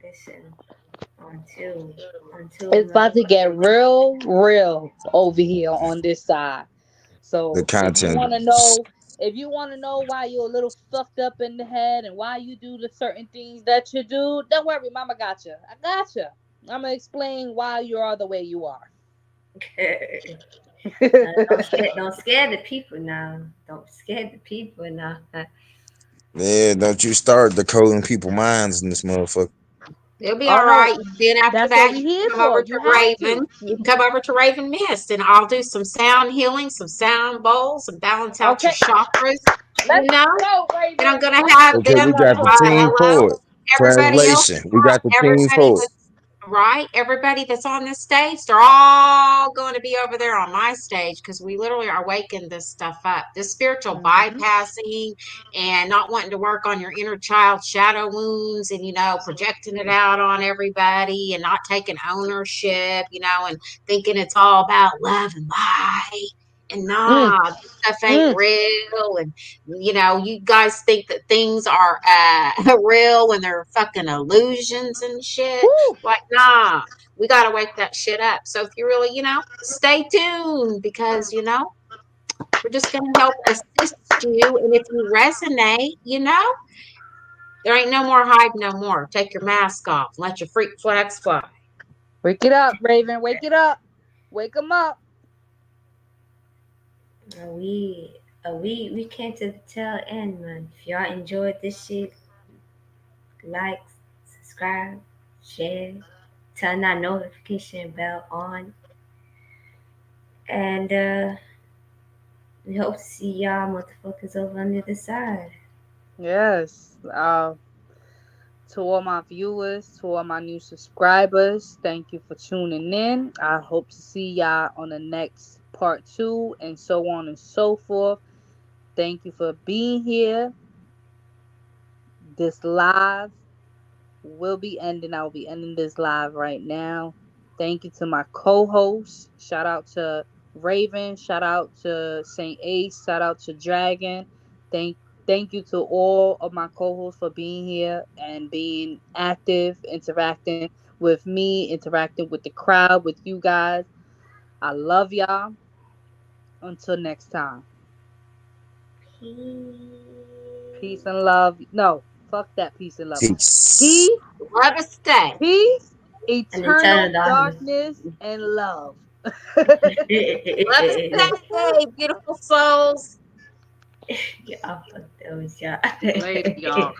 Listen, until It's about to get motherfuckers. real over here on this side. The So content. if you wanna know why you're a little fucked up in the head and why you do the certain things that you do, don't worry, mama got you. I got you. I'm gonna explain why you are the way you are. Don't scare the people now. Don't scare the people now. Yeah, don't you start decoding people minds in this motherfucker. It'll be Oh all no, right. Then after that's what that, we you here can come for. over You to have Raven. to. You can come over to Raven Mist, and I'll do some sound healing, some sound bowls, and balance out your Okay, chakras. let's You know, go, and I'm Raven. gonna Let's have Okay, them. we go. got the team Hello, poet. everybody else. Translation. We got the team Everybody poet. that's right. Everybody that's on this stage, they're all going to be over there on my stage because we literally are waking this stuff up. This spiritual Mhm. bypassing and not wanting to work on your inner child shadow wounds and, projecting it out on everybody and not taking ownership, and thinking it's all about love and light. And Mm, nah, this stuff ain't mm. real. And you guys think that things are real when they're fucking illusions and shit. Woo. Like, nah, we got to wake that shit up. So if you really, stay tuned because, we're just going to help assist you. And if you resonate, there ain't no more hide no more. Take your mask off. Let your freak flags fly. Wake it up, Raven. Wake it up. Wake them up. We came to the tail end, man. If y'all enjoyed this shit, like, subscribe, share, turn that notification bell on, and we hope to see y'all motherfuckers over on the other side. Yes. To all my viewers, to all my new subscribers, thank you for tuning in. I hope to see y'all on the next part two and so on and so forth. Thank you for being here. This live will be ending. I'll be ending this live right now. Thank you to my co-hosts. Shout out to Raven. Shout out to Saint Ace. Shout out to Dragon. Thank thank you to all of my co-hosts for being here and being active, interacting with me, interacting with the crowd, with you guys. I love y'all. Until next time. Peace and love. No, fuck that peace and love. Peace. Peace, Love us stay. peace, And eternal eternal darkness. darkness, and love. Love us stay, beautiful souls. Yeah, I fucked those, yeah. Later, y'all.